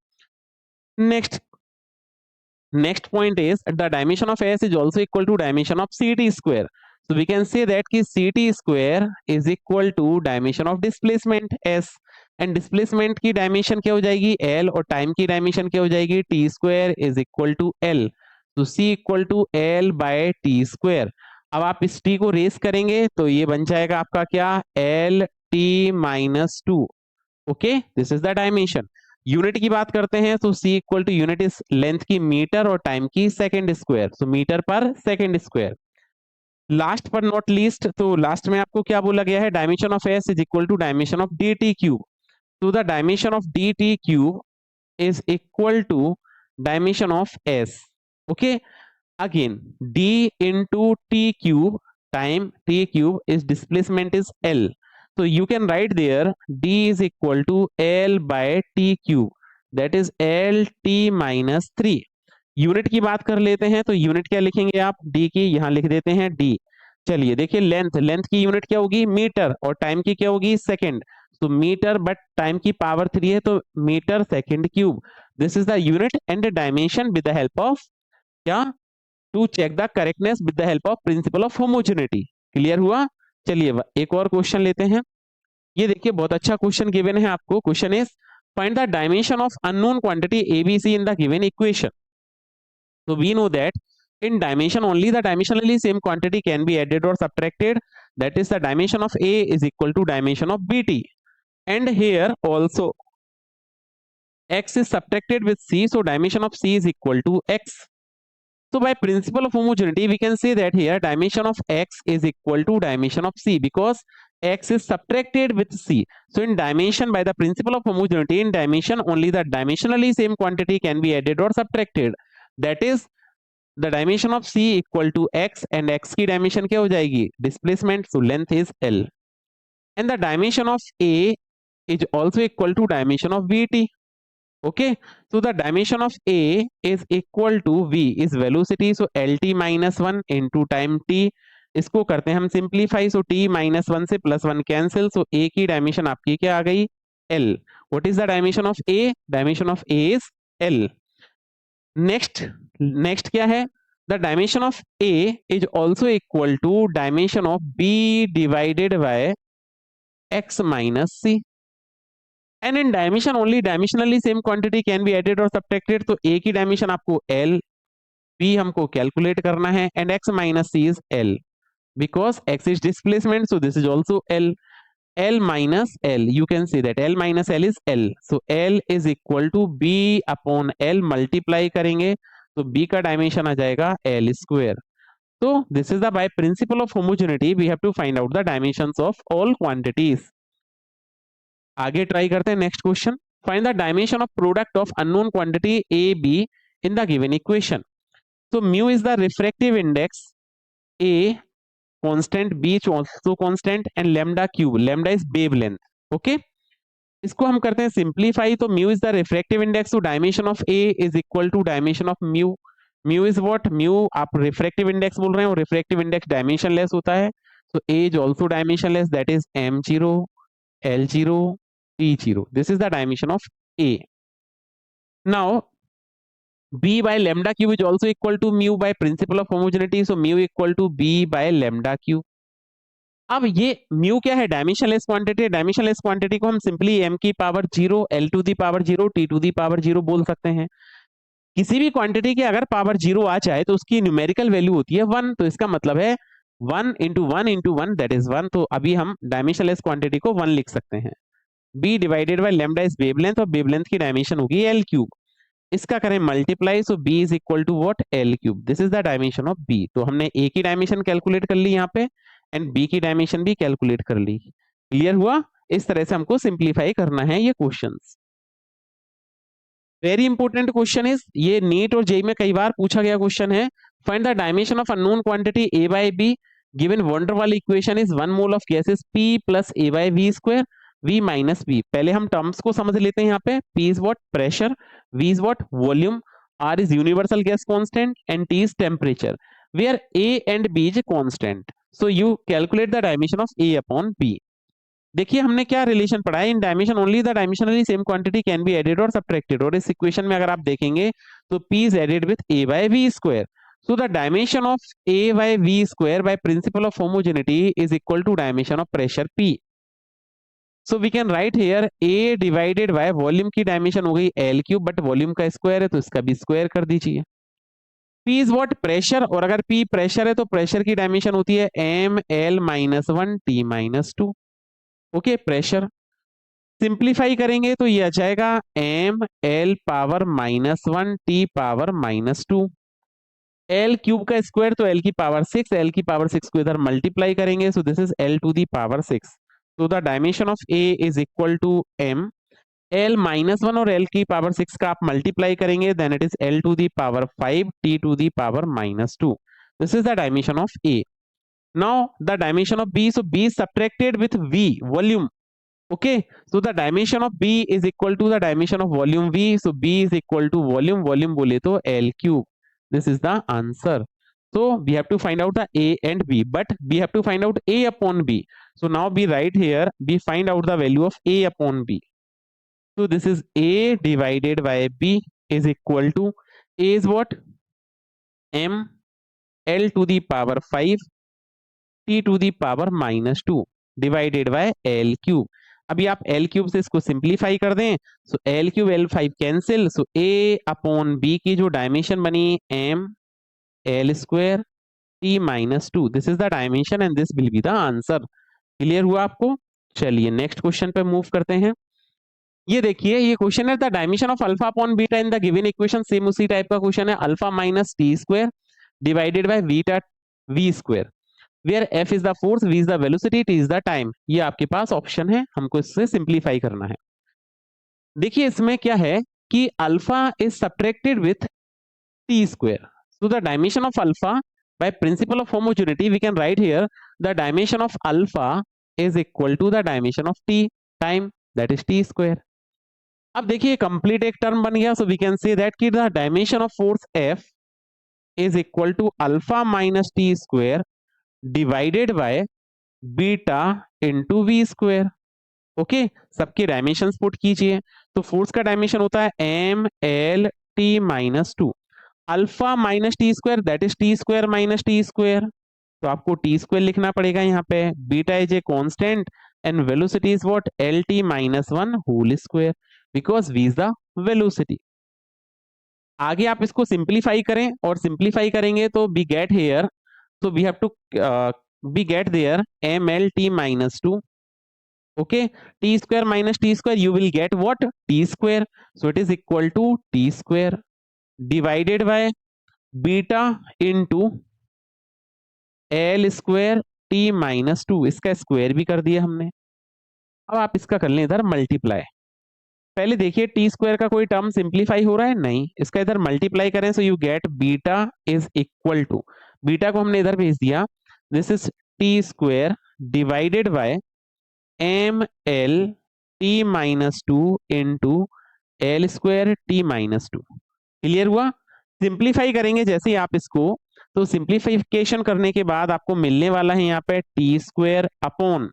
Next point is the dimension of S is also equal to dimension of CT square. So we can say that ki CT square is equal to dimension of displacement S, and displacement की dimension क्या हो जाएगी L, और time की dimension क्या हो जाएगी T square is equal to L. तो C equal to L by T square. अब आप इस T को रेस करेंगे तो ये बन जाएगा आपका क्या L T minus 2. Okay, this is the dimension. Unit की बात करते हैं तो C equal to unit is length की मीटर और टाइम की second square, so metre per second square. Last पर नॉट लीस्ट, तो लास्ट में आपको क्या बोला गया है, dimension of S is equal to dimension of dt cube. तो the dimension of dt cube is equal to dimension of S. Okay, again d into t cube time t cube is displacement is L. So you can write there d is equal to L by t cube, that is L t minus 3. Unit की बात कर लेते हैं तो यूनिट क्या लिखेंगे आप, d की यहां लिख देते हैं d. चलिए देखिए लेंथ की यूनिट क्या होगी मीटर, और टाइम की क्या होगी सेकंड. तो मीटर बट टाइम की पावर 3 है तो metre second cube. This is the unit and dimension with the help of क्या, to check the correctness with the help of principle of homogeneity. Clear हुआ. चलिए एक और क्वेश्चन लेते हैं. ये देखिए बहुत अच्छा क्वेश्चन गिवन है आपको. Question is find the dimension of unknown quantity ABC in the given equation. So we know that in dimension only the dimensionally same quantity can be added or subtracted. That is the dimension of A is equal to dimension of BT. And here also X is subtracted with C, so dimension of C is equal to X. So by principle of homogeneity, we can say that here dimension of X is equal to dimension of C because X is subtracted with C. So in dimension, by the principle of homogeneity, in dimension only the dimensionally same quantity can be added or subtracted. That is the dimension of C equal to X, and X की dimension क्या हो जाएगी displacement, so length is L. And the dimension of A is also equal to dimension of BT. Okay, so the dimension of A is equal to V is velocity, so LT minus 1 into time T. इसको करते हैं हम सिंप्लीफाई, सो T minus 1 से प्लस 1 कैंसिल, सो A की डायमेंशन आपकी क्या आ गई L. What is the dimension of A? Dimension of A is L. Next क्या है, the dimension of A is also equal to dimension of B divided by X minus C. And in dimension only dimensionally same quantity can be added or subtracted. तो A की डायमेंशन आपको L, B हमको कैलकुलेट करना है, and X minus C is L because X is displacement, so this is also L. L minus L, you can say that L minus L is L. So L is equal to B upon L, multiply करेंगे तो B का डायमेंशन आ जाएगा L square. So this is the by principle of homogeneity we have to find out the dimensions of all quantities. आगे ट्राई करते हैं next question. Find the dimension of product of unknown quantity a b in the given equation. So mu is the refractive index, A constant, B also constant, and lambda cube. Lambda is wavelength. Okay. इसको हम करते हैं सिंप्लीफाई, तो mu is the refractive index, so dimension of A is equal to dimension of mu. Mu is what? Mu आप refractive index बोल रहे हैं और refractive index dimensionless होता है, so A is also dimensionless, that is m0, l0, t0. This is the dimension of A. Now B by lambda cube is also equal to mu by principle of homogeneity, so mu equal to B by lambda cube. अब ये mu क्या है, डायमेंशनलेस क्वांटिटी. डायमेंशनलेस क्वांटिटी को हम सिंपली m की power 0, l to the power 0, t to the power 0 बोल सकते हैं. किसी भी क्वांटिटी की अगर पावर 0 आ जाए तो उसकी न्यूमेरिकल वैल्यू होती है 1, तो इसका मतलब है 1 into 1 into 1 that is 1. तो अभी हम डायमेंशनलेस क्वांटिटी को 1 लिख सकते हैं. B divided by lambda is wavelength, और वेवलेंथ की डायमेंशन होगी l क्यूब. इसका करें multiply, so B is equal to what, L cube. This is the dimension of B. तो हमने A की डायमेंशन कैलकुलेट कर ली यहाँ पे, एंड B की डायमेंशन भी कैलकुलेट कर ली. क्लियर हुआ. इस तरह से हमको सिंप्लीफाई करना है ये questions. Very important question is, ये नीट और जेईई में कई बार पूछा गया क्वेश्चन है. Find the dimension of unknown quantity A by B given van der वाली equation is 1 mole of gas is P plus A by V square, V minus B. पहले हम टर्म्स को समझ लेते हैं यहाँ पे। P is what? Pressure, V is what? Volume, R is universal gas constant and T is temperature, where A and B is constant. So you calculate the dimension of A upon B. देखिए हमने क्या रिलेशन पढ़ा है, in dimension only the dimensionally same quantity can be added और सब्ट्रैक्टेड। और इस इक्वेशन में अगर आप देखेंगे तो P is added with A by V square. So the dimension of A by V square by principle of homogeneity is equal to dimension of pressure P. So we can write here A divided by volume की डायमेंशन हो गई L क्यूब, बट वॉल्यूम का स्क्वायर है तो इसका भी स्क्वायर कर दीजिए। P is what? प्रेशर, और अगर P प्रेशर है तो प्रेशर की डायमेंशन होती है M L minus 1 T minus 2। Okay, pressure simplify करेंगे तो ये आ जाएगा M L power minus 1 T power minus 2। L cube का स्क्वायर तो L की पावर 6, L की पावर 6 को इधर मल्टीप्लाई करेंगे, so this is L to the power 6। तो the dimension of A is equal to M L minus 1 और L की पावर 6 का आप मल्टीप्लाई करेंगे, then it is L to the power 5 T to the power minus 2। This is the dimension of A। Now the dimension of B, so B subtracted with V volume. Okay, so the dimension of B is equal to the dimension of volume V. So B is equal to volume. Volume बोले तो L cube. This is the answer. So we have to find out the A and B, but we have to find out A upon B. So now we write here, we find out the value of A upon B. So this is A divided by B is equal to A is what? M L to the power 5 T to the power minus 2 divided by L cube. अभी आप L क्यूब से इसको सिंप्लीफाई कर दें, सो L cube L5 cancel, so A upon B की जो डायमेंशन बनी M L square T minus 2, this is the dimension and this will be the answer. Clear हुआ आपको? चलिए नेक्स्ट क्वेश्चन पे मूव करते हैं। ये देखिए, ये क्वेश्चन है the dimension of alpha upon beta in the given equation. Same उसी टाइप का क्वेश्चन है, alpha minus T square divided by beta V square, where F is the force, V is the velocity, T is the time. ये आपके पास ऑप्शन है, हमको इससे सिंप्लीफाई करना है। देखिए इसमें क्या है कि alpha is subtracted with T square, so the dimension of alpha by principle of homogeneity we can write here the dimension of alpha is equal to the dimension of T time, that is T square. अब देखिए कंप्लीट एक टर्म बन गया, so we can say that कि the dimension of force F is equal to alpha minus T square divided by beta into V square. Okay, सबके डायमेंशंस पुट कीजिए, तो फोर्स का डायमेंशन होता है M L T minus 2, alpha minus T square that is T square minus T square, तो आपको टी स्क्वायर लिखना पड़ेगा यहाँ पे। Beta is a constant and velocity is what? L T minus 1 whole square, because V is the velocity. आगे आप इसको सिंप्लीफाई करें, और सिंप्लीफाई करेंगे तो we get here, so we have to we get there mlt minus 2, okay, t square minus t square, you will get what? T square, so it is equal to t square divided by beta into l square t minus 2, इसका स्क्वायर भी कर दिया हमने। अब आप इसका कर लें इधर मल्टीप्लाई। पहले देखिए टी स्क्वायर का कोई टर्म सिंप्लीफाई हो रहा है? नहीं, इसका इधर मल्टीप्लाई करें, so you get beta is equal to, beta को हमने इधर भेज दिया, this is T square divided by M L T minus 2 into L square T minus 2। Clear हुआ? सिंप्लीफाई करेंगे जैसे ही आप इसको, तो सिंप्लीफिकेशन करने के बाद आपको मिलने वाला है यहाँ पे T square upon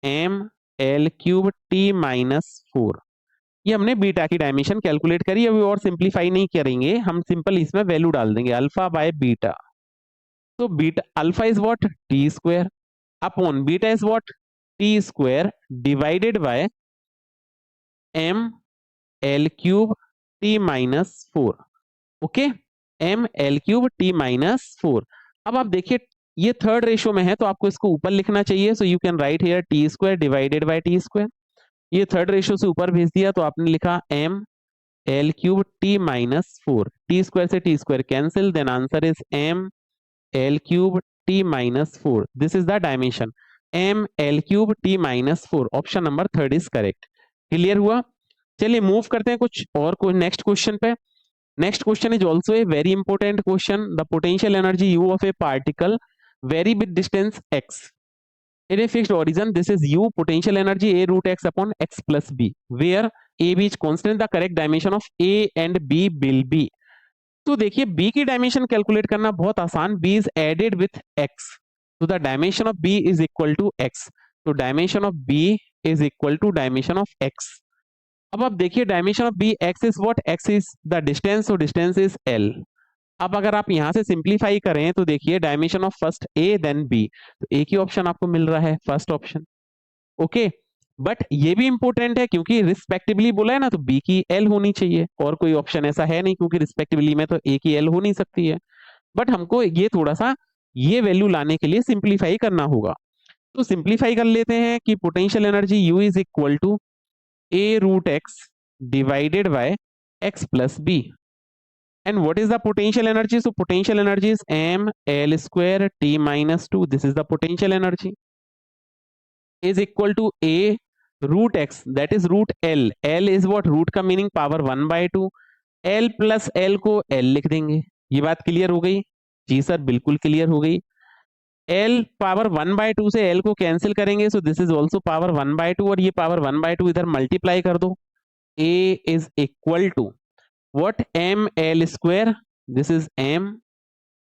M L cube T minus 4। ये हमने बीटा की डायमेंशन कैलकुलेट करी, अभी और सिंप्लीफाई नहीं करेंगे, हम सिंपल इसमें वैल्यू डाल देंगे अल्फा बाय बीटा। तो beta alpha is what? T square upon beta is what? T square divided by M L cube T minus 4। Okay, M L cube T minus 4। अब आप देखिए ये थर्ड रेशो में है, तो आपको इसको ऊपर लिखना चाहिए, so you can write here T square divided by T square. ये थर्ड रेशो से ऊपर भेज दिया, तो आपने लिखा M L cube T minus 4, T square से T square cancel, then answer is M L cube T minus 4, this is the dimension M L cube T minus 4, option number third is correct. Clear हुआ? चलिए मूव करते हैं कुछ और कोई नेक्स्ट क्वेश्चन पे। Next question is also a very important question, the potential energy you of a particle very with distance x In a fixed origin, this is U potential energy A root x upon x plus b, where A, B is constant. The correct dimension of A and B will be. तो देखिए B की डायमेंशन कैलकुलेट करना बहुत आसान. B is added with x, so the dimension of B is equal to x. तो dimension of B is equal to dimension of x. अब आप देखिए dimension of B, x is what? x is the distance, so distance is L. अब अगर आप यहां से सिंप्लीफाई करें तो देखिए डायमेंशन ऑफ फर्स्ट A देन B, तो एक ही ऑप्शन आपको मिल रहा है, फर्स्ट ऑप्शन. ओके, बट ये भी इंपॉर्टेंट है क्योंकि रिस्पेक्टिवली बोला है ना, तो बी की एल होनी चाहिए, और कोई ऑप्शन ऐसा है नहीं क्योंकि रिस्पेक्टिवली में तो ए की एल हो नहीं सकती है. बट हमको ये थोड़ा सा ये वैल्यू लाने के लिए सिंप्लीफाई करना होगा. तो सिंप्लीफाई कर लेते हैं कि potential energy U is equal to A root X divided by X plus B. And what is the potential energy? So potential energy is m l square t minus 2. This is the potential energy. Is equal to a root x, that is root l. L is what? root का meaning power 1/2. l plus l को l लिख देंगे. ये बात क्लियर हो गई? जी सर, बिल्कुल क्लियर हो गई. l पावर 1/2 से l को कैंसिल करेंगे, so this is also power 1/2, और ये पावर 1/2 इधर मल्टीप्लाई कर दो. a is equal to what? m l square. this is m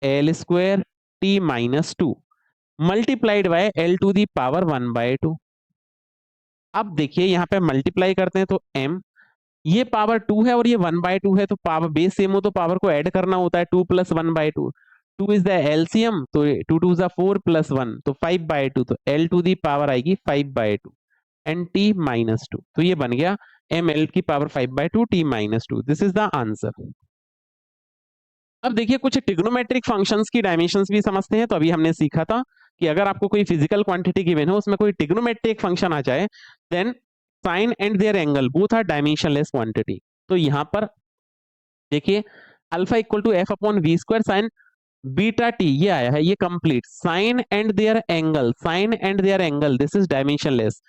l square t minus 2 multiplied by l to the power 1/2. अब देखिए यहाँ पे मल्टीप्लाई करते हैं तो m, ये पावर 2 है और ये 1/2 है, तो पावर बेस सेम हो तो पावर को ऐड करना होता है. 2 + 1/2, 2 इज द एलसीएम, तो 2 2 = 4 + 1, तो 5/2, तो l टू दी पावर आएगी 5/2 एंड t - 2. तो ये बन गया m l की power 5/2 t - 2. This is the answer. अब देखिए कुछ ट्रिग्नोमेट्रिक फंक्शंस की डायमेंशंस भी समझते हैं. तो अभी हमने सीखा था कि अगर आपको कोई फिजिकल क्वांटिटी गिवन हो, उसमें कोई ट्रिग्नोमेट्रिक फंक्शन आ जाए, then sine and their angle both are dimensionless quantity. तो यहां पर देखिए alpha equal to f upon v square sine beta t, ये आया है, ये complete. Sine and their angle, sine and their angle, this is dimensionless.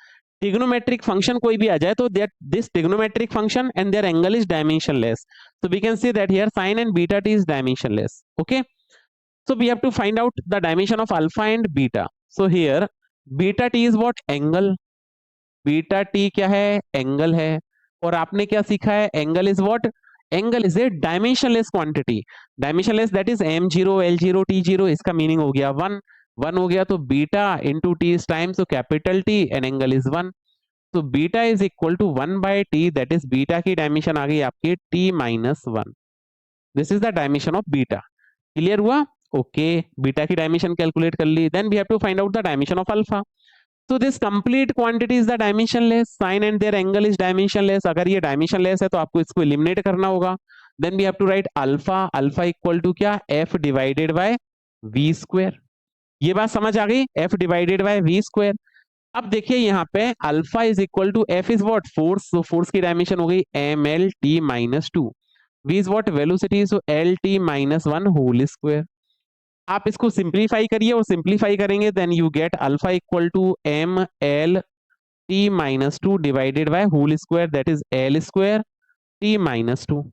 Trigonometric function कोई भी आ जाए तो that this trigonometric function and their angle is dimensionless. So we can say that here sin and beta t is dimensionless. Okay, so we have to find out the dimension of alpha and beta. So here beta t is what? angle. beta t क्या है? angle है. और आपने क्या सीखा है? angle is what? angle is a dimensionless quantity. dimensionless, that is m0 l0 t0, इसका मीनिंग हो गया 1. 1 हो गया तो beta into T is time, so capital T and angle is 1. तो beta is equal to 1/t, that is beta की डायमेंशन आ गई आपकी t - 1. This is the dimension of beta. Clear हुआ? ओके, बीटा की डायमेंशन कैलकुलेट कर ली. Then we have to find out the dimension of alpha. तो this complete quantity is the dimensionless. Sine and their angle is dimensionless. अगर ये डायमेंशनलेस है तो आपको इसको एलिमिनेट करना होगा. Then we have to write alpha. Alpha equal to क्या? f divided by v square. ये बात समझ आ गई? f divided by v square. अब देखिए यहाँ पे alpha is equal to f is what? Force. तो फोर्स की डायमेंशन हो गई ml t - 2. v is what? Velocity, so l t - 1 whole square. आप इसको सिंप्लीफाई करिए, और सिंप्लीफाई करेंगे then you get alpha equal to m l t - 2 divided by whole square, that is l square t - 2.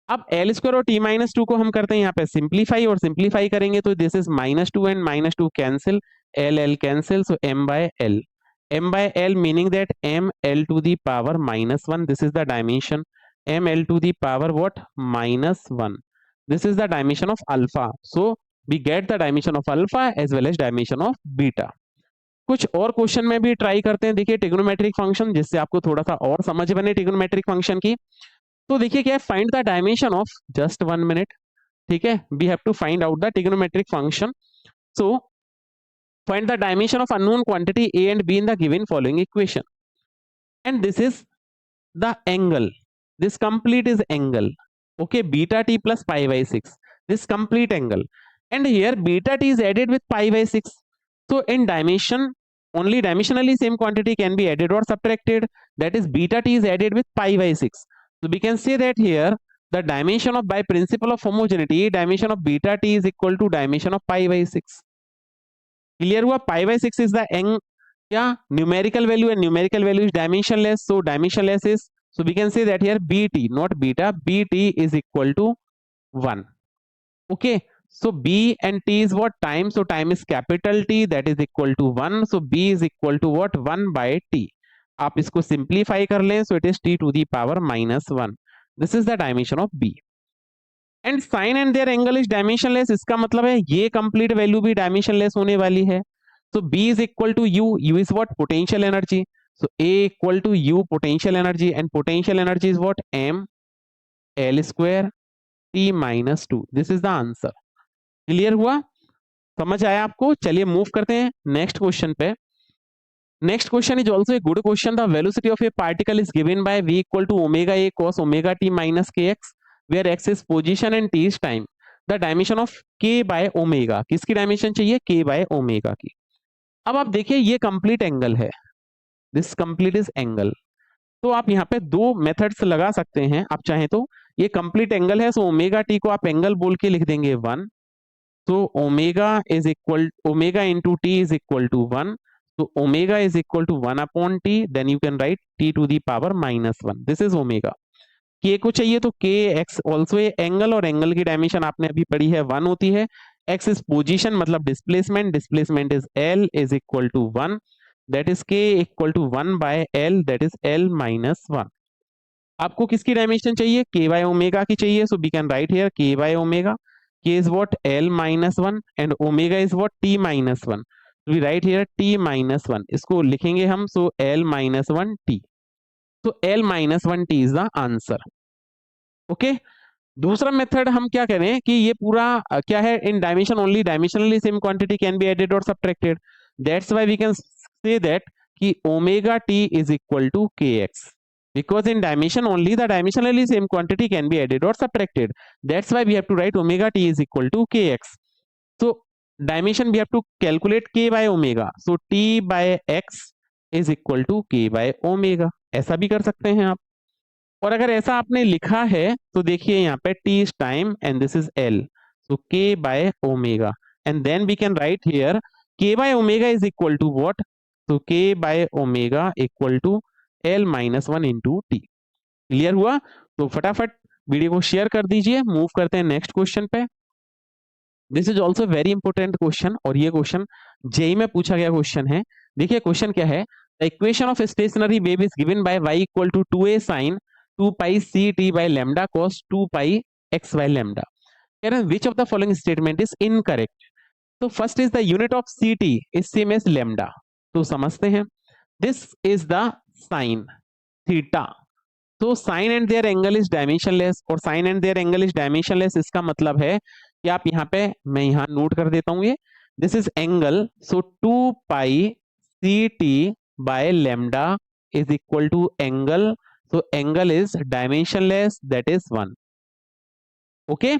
अब l स्क्वायर और t - 2 को हम करते हैं यहाँ पे सिंप्लीफाई, और सिंप्लीफाई करेंगे तो this is -2 and -2 cancel, l cancel, so m/l. m/l meaning that m l to the power -1. This is the dimension m l to the power what? -1. This is the dimension of alpha. So we get the dimension of alpha as well as dimension of beta. कुछ और क्वेश्चन में भी ट्राई करते हैं. देखिए ट्रिग्नोमेट्रिक फंक्शन, जिससे आपको थोड़ा सा और समझ बने ट्रिग्नोमेट्रिक फंक्शन की. तो देखिए क्या है? Find the dimension of, just 1 minute, ठीक है, we have to find out the trigonometric function. So find the dimension of unknown quantity a and b in the given following equation, and this is the angle. This complete is angle. Okay, beta t plus pi by 6, this complete angle, and here beta t is added with pi by 6. So in dimension, only dimensionally same quantity can be added or subtracted, that is beta t is added with pi by 6. So we can say that here the dimension of, by principle of homogeneity, dimension of beta t is equal to dimension of pi by 6. Clear हुआ? पाई बाय 6 इज द क्या? Numerical value, and numerical value is dimensionless. So dimensionless is, so we can say that here bt, not beta, bt is equal to 1. Okay, So b and t is what? Time. So time is capital T, that is equal to 1. So b is equal to what? 1 by t. आप इसको सिंप्लीफाई कर लें, so it is t to the power minus 1. This is the dimension of b. And sine and their angle is dimensionless, इसका मतलब है ये कंप्लीट वैल्यू भी डायमेंशनलेस होने वाली है. So b is equal to u. U is what? Potential energy. So A equal to U potential energy, and potential energy is what? M L square T minus 2. This is the answer. Clear हुआ? समझ आया आपको? चलिए मूव करते हैं नेक्स्ट क्वेश्चन पे. Next question is also a good question. The velocity of a particle is given by v equal to omega a cos omega t minus kx, where x is position and t is time. The dimension of k by omega. किसकी डायमेंशन चाहिए? k by omega की. अब आप देखिए ये कंप्लीट एंगल है. This complete is angle. तो आप यहाँ पे दो मेथड्स लगा सकते हैं आप चाहें तो. ये कंप्लीट एंगल है, सो ओमेगा टी को आप एंगल बोल के लिख देंगे 1. तो omega into T is equal to 1. So omega is equal to 1 upon t, then you can write t to the power minus 1. This is omega. k को चाहिए तो k x also a angle, और एंगल की डायमेंशन आपने अभी पढ़ी है 1 होती है. x is position मतलब displacement, displacement is l is equal to 1, that is k equal to 1 by l, that is l minus 1. आपको किसकी डायमेंशन चाहिए? k by omega की चाहिए. So we can write here k by omega. k is what? l minus 1, and omega is what? t minus 1. We write here t minus 1. इसको लिखेंगे हम. So l minus 1 t. So l minus 1 t is the answer. Okay. दूसरा मेथड हम क्या करें कि ये पूरा क्या है? In dimension only, dimensionally same quantity can be added और subtracted. That's why we can say that कि omega T is equal to K X, because in dimension only the dimensionally same quantity can be added or subtracted. That's why we have to write omega t is equal to kx. So dimension we have to calculate k by omega. So t by x is equal to k by omega. ऐसा भी कर सकते हैं आप. और अगर ऐसा आपने लिखा है तो देखिए यहाँ पे t is time and this is l. So k by omega, and then we can write here k by omega is equal to what? So k by omega equal to l minus 1 into T. Clear हुआ? तो फटाफट वीडियो को शेयर कर दीजिए. मूव करते हैं नेक्स्ट क्वेश्चन पे. This is also very important question, और ये क्वेश्चन जेई में पूछा गया क्वेश्चन है. देखिए क्वेश्चन क्या है? The equation of stationary wave is given by y equal to 2a sin 2 pi c t by lambda cos 2 pi x by lambda. Which of the following statement is incorrect? तो first is the unit of C T is same as lambda. तो समझते हैं. This is the sine theta. तो sine and their angle is dimensionless, और sine and their angle is dimensionless इसका मतलब है कि आप यहाँ पे, मैं यहाँ नोट कर देता हूँ ये. This is angle. So 2 pi c t by lambda is equal to angle. So angle is dimensionless, that is 1. Okay,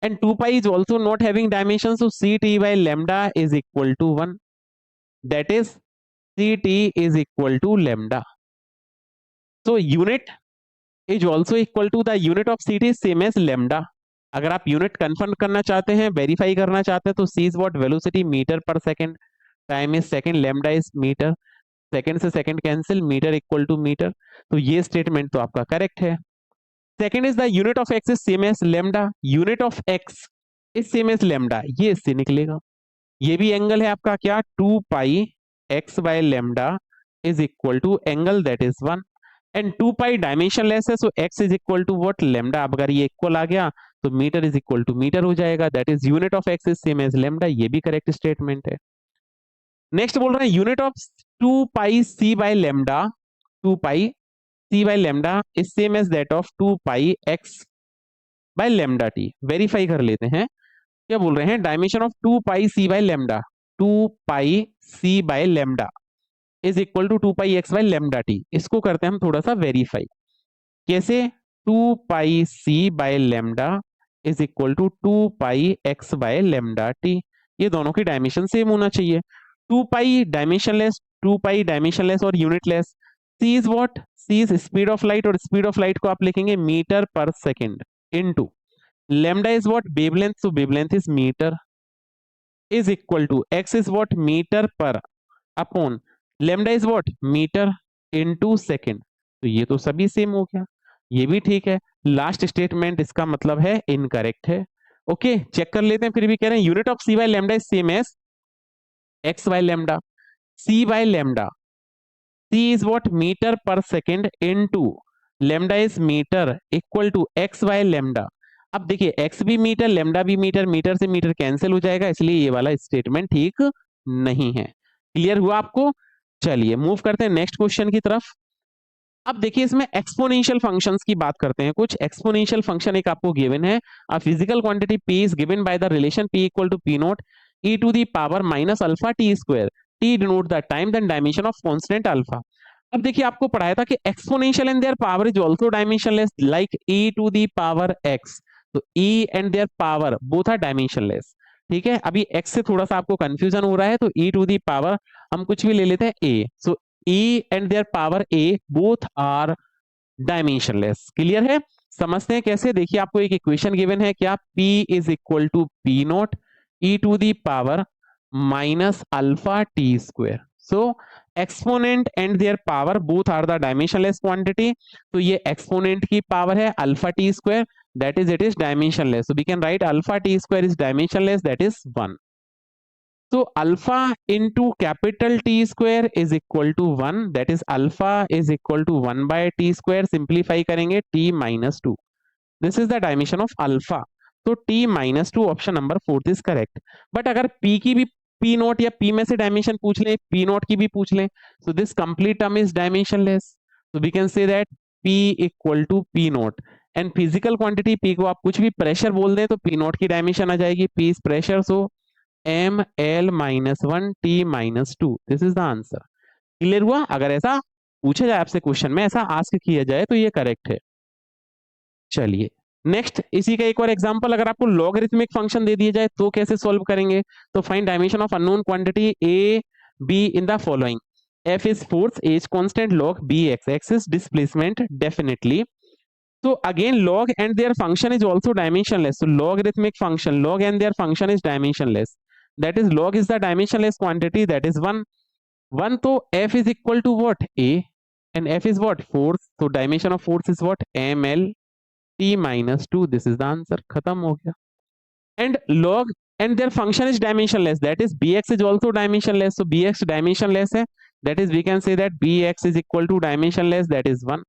and 2 pi is also not having dimension, so ct by lambda is equal to 1, that is ct is equal to lambda. So unit is also equal to the unit of ct is same as lambda. अगर आप यूनिट कंफर्म करना चाहते हैं, वेरीफाई करना चाहते हैं, तो c is what? Velocity metre per second, time is second, lambda is metre. Second से second cancel, metre equal to metre. तो ये स्टेटमेंट तो आपका करेक्ट है. Second is the unit of X is same as lambda. Unit of X is same as lambda, ये इससे निकलेगा. ये भी एंगल है आपका क्या? 2 pi X by lambda is equal to angle, that is 1. And 2 pi dimensionless है, so X is equal to what? Lambda. अब अगर ये इक्वल आ गया तो metre is equal to metre हो जाएगा, that is unit of X is same as lambda. ये भी करेक्ट स्टेटमेंट है. नेक्स्ट बोल रहे हैं unit of 2 pi C by lambda. 2 pi c by lambda is same as that of 2 pi x by lambda t. Verify कर लेते हैं. क्या बोल रहे हैं? Dimension of 2 pi c by lambda, 2 pi c by lambda is equal to 2 pi x by lambda t. इसको करते हैं हम थोड़ा सा वेरीफाई. कैसे? 2 pi c by lambda is equal to 2 pi x by lambda t. ये दोनों की डायमेंशन सेम होना चाहिए. 2 pi डायमेंशनलेस, 2 pi डायमेंशनलेस और unitless. c is what? c is speed of light, और स्पीड ऑफ लाइट को आप लिखेंगे metre per second into lambda is what? Wavelength. So wavelength is metre, is equal to x is what? Metre per upon lambda is what? Metre into second. तो ये तो सभी सेम हो गया, ये भी ठीक है. लास्ट स्टेटमेंट इसका मतलब है इनकरेक्ट है. ओके, चेक कर लेते हैं। फिर भी कह रहे हैं unit of C by lambda is same as X by lambda. C by lambda, C is what, metre per second into lambda is metre equal to X by lambda. अब देखिए एक्स भी मीटर, लैम्डा भी मीटर, मीटर से मीटर कैंसिल हो जाएगा, इसलिए ये वाला स्टेटमेंट ठीक नहीं है। क्लियर हुआ आपको? चलिए मूव करते हैं नेक्स्ट क्वेश्चन की तरफ। अब देखिए इसमें एक्सपोनेंशियल फंक्शंस की बात करते हैं। कुछ एक्सपोनेंशियल फंक्शन एक आपको गिवन है, a physical quantity p is given by the relation p equal to p naught e to the power minus alpha t square, t denote the time then dimension of constant alpha. अब देखिए आपको पढ़ाया था कि exponential and their power is also dimensionless like e to the power x। तो e and their power both are dimensionless. ठीक है, अभी x से थोड़ा सा आपको कंफ्यूजन हो रहा है, तो e टू द पावर हम कुछ भी ले लेते हैं a। So e and their power a both are dimensionless। Clear है? समझते हैं कैसे। देखिए आपको एक इक्वेशन गिवन है, क्या p is equal to p naught e to the power minus alpha t square. So exponent and their power both are the dimensionless quantity. तो ये एक्सपोनेंट की पावर है alpha t square, that is it is dimensionless. So we can write alpha t square is dimensionless, that is 1। So alpha into capital T square is equal to 1, that is alpha is equal to 1 by T square। Simplify करेंगे T minus 2, this is the dimension of alpha। तो T minus 2 option number 4 is correct. But अगर P की भी P नोट या P में से डायमेंशन पूछ लें, P नोट की भी पूछ लें, so this complete term is dimensionless। so we can say that P equal to P note and physical quantity P को आप कुछ भी प्रेशर बोल दें तो P नोट की डायमेंशन आ जाएगी, P is pressure, so m l minus 1 t minus 2, this is the answer. Clear हुआ? अगर ऐसा पूछा जाए आपसे क्वेश्चन में, ऐसा आस्क किया जाए तो ये करेक्ट है। चलिए नेक्स्ट इसी का एक और एग्जांपल, अगर आपको लॉगरिथमिक फंक्शन दे दिया जाए तो कैसे सॉल्व करेंगे। तो find dimension of unknown quantity a b in the following, f is force, a is constant, log b x, x is displacement definitely. So again log and their function is also dimensionless, so logarithmic function log and their function is dimensionless, that is log is the dimensionless quantity, that is 1 1। तो f is equal to what, a, and f is what, force, so dimension of force is what, ml t minus 2, this is the answer। खत्म हो गया। and log and their function is dimensionless, that is bx is also dimensionless, so bx dimensionless है, that is we can say that bx is equal to dimensionless, that is 1।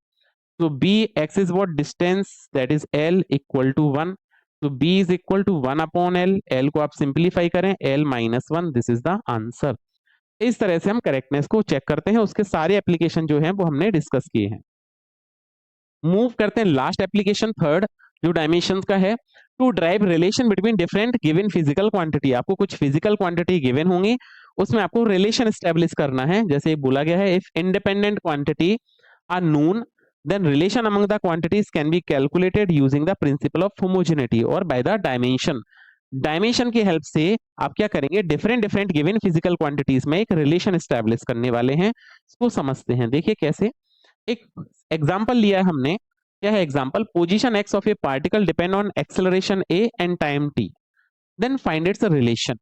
So bx is what, distance, that is l equal to 1। So b is equal to 1 upon l, l को आप सिंप्लीफाई करें l minus 1, this is the answer। इस तरह से हम करेक्टनेस को चेक करते हैं, उसके सारे एप्लीकेशन जो हैं वो हमने डिस्कस किए हैं। मूव करते हैं लास्ट एप्लीकेशन थर्ड, जो डायमेंशन का है, to derive relation between different given physical quantity. आपको कुछ फिजिकल क्वांटिटी गिवन होंगी, उसमें आपको रिलेशन एस्टेब्लिश करना है। जैसे बोला गया है, if independent quantity are known then relation among the quantities can be calculated using the principle of homogeneity or by the dimension। Dimension की हेल्प से आप क्या करेंगे, different different given physical quantities में एक रिलेशन एस्टैब्लिश करने वाले हैं। इसको समझते हैं। देखिए कैसे, एक एग्जांपल लिया है हमने। क्या है example, position x of a particle depend on acceleration a and time t, then find its relation.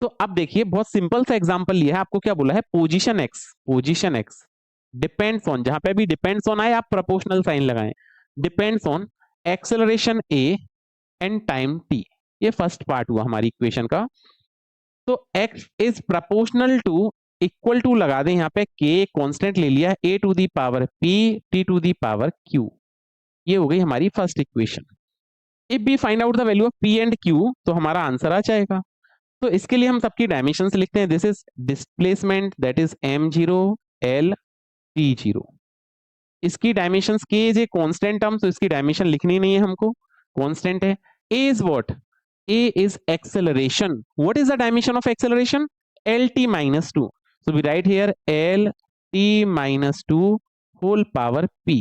तो अब देखिए बहुत सिंपल सा एग्जांपल लिया है, आपको क्या बोला है, पोजीशन एक्स डिपेंड्स ऑन, जहां पे भी डिपेंड्स ऑन आए आप प्रोपोर्शनल साइन लगाएं, depends on acceleration a and time t. ये फर्स्ट पार्ट हुआ हमारी इक्वेशन का। तो x is proportional to, equal to लगा दें यहाँ पे, k कांस्टेंट ले लिया, a to the power p t to the power q। ये हो गई हमारी first equation. If we find out the value of p and q, तो हमारा आंसर आ जाएगा। तो इसके लिए हम सबकी डायमेंशंस लिखते हैं। This is displacement, that is m0 l t0। इसकी dimensions k is a constant term, तो इसकी डायमेंशन लिखनी नहीं है हमको, कांस्टेंट है। a is what, a is acceleration, what is the dimension of acceleration, lt minus 2, so we write here lt minus 2 whole power p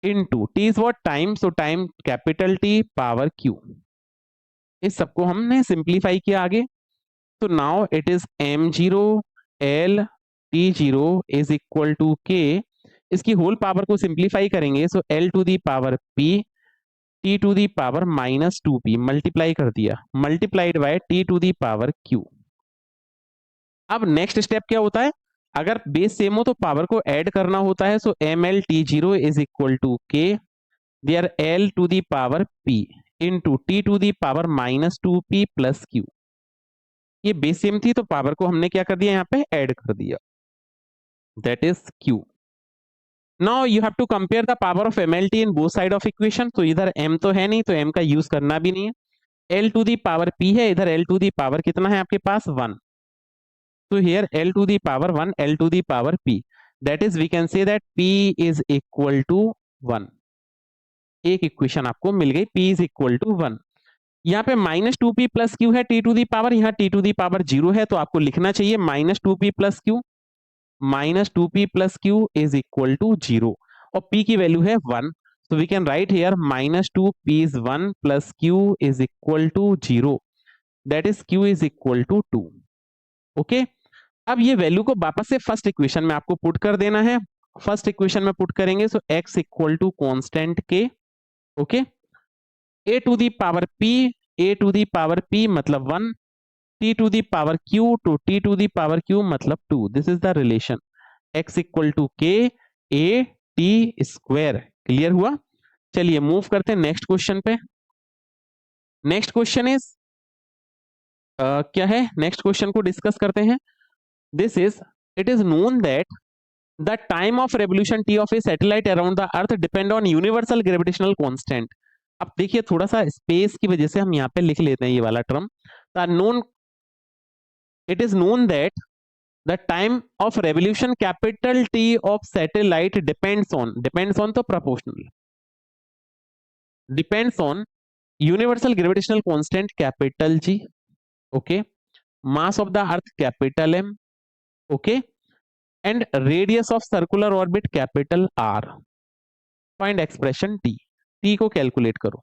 into t is what, time, so time capital T power q। इस सबको हमने सिंप्लीफाई किया आगे, तो now it is m0 l t0 is equal to k। इसकी होल पावर को सिंप्लीफाई करेंगे, so l to the power p t to the power minus 2p, multiply कर दिया, multiplied by t to the power q। अब नेक्स्ट स्टेप क्या होता है, अगर बेस सेम हो तो पावर को ऐड करना होता है। So ml t0 is equal to k their l to the power p into T to the power minus 2p plus q. ये बेस सेम थी तो पावर को हमने क्या कर दिया, यहाँ पे ऐड कर दिया, that is q. Now you have to compare the power of MLT in both side of equation. तो इधर m तो है नहीं, तो m का यूज करना भी नहीं है। l to the power p है, इधर l टू दी पावर कितना है आपके पास, 1। तो here l to the power 1, l to the power p, that is we can say that p is equal to 1। एक इक्वेशन आपको मिल गई, p इज इक्वल टू 1। यहाँ पे माइनस 2p प्लस क्यू है टी टू दी पावर, यहाँ टी टू दी पावर 0 है, तो आपको लिखना चाहिए minus 2p plus q, minus 2p plus q is equal to 0, और p की वैल्यू है 1। so we can write here minus 2p is 1 plus q is equal to 0, that is q is equal to 2। Okay, अब ये वैल्यू को वापस से फर्स्ट इक्वेशन में आपको पुट कर देना है। फर्स्ट इक्वेशन में पुट करेंगे so x equal to constant k, okay, a to the power p, a to the power p मतलब 1, t to the power q to t to the power q मतलब 2। This is the relation x equal to k a t square. Clear हुआ? चलिए मूव करते हैं नेक्स्ट क्वेश्चन पे। नेक्स्ट क्वेश्चन इज क्या है, नेक्स्ट क्वेश्चन को डिस्कस करते हैं। This is, it is known that the time of revolution T of A satellite around the earth depend on universal gravitational constant. अब देखिए थोड़ा सा स्पेस की वजह से हम यहाँ पे लिख लेते हैं ये वाला term. The known, it is known that the time of revolution capital T of satellite depends on तो proportional, depends on universal gravitational constant capital G, okay, mass of the earth capital M, okay, and radius of circular orbit capital R. Find expression T, T को कैलकुलेट करो।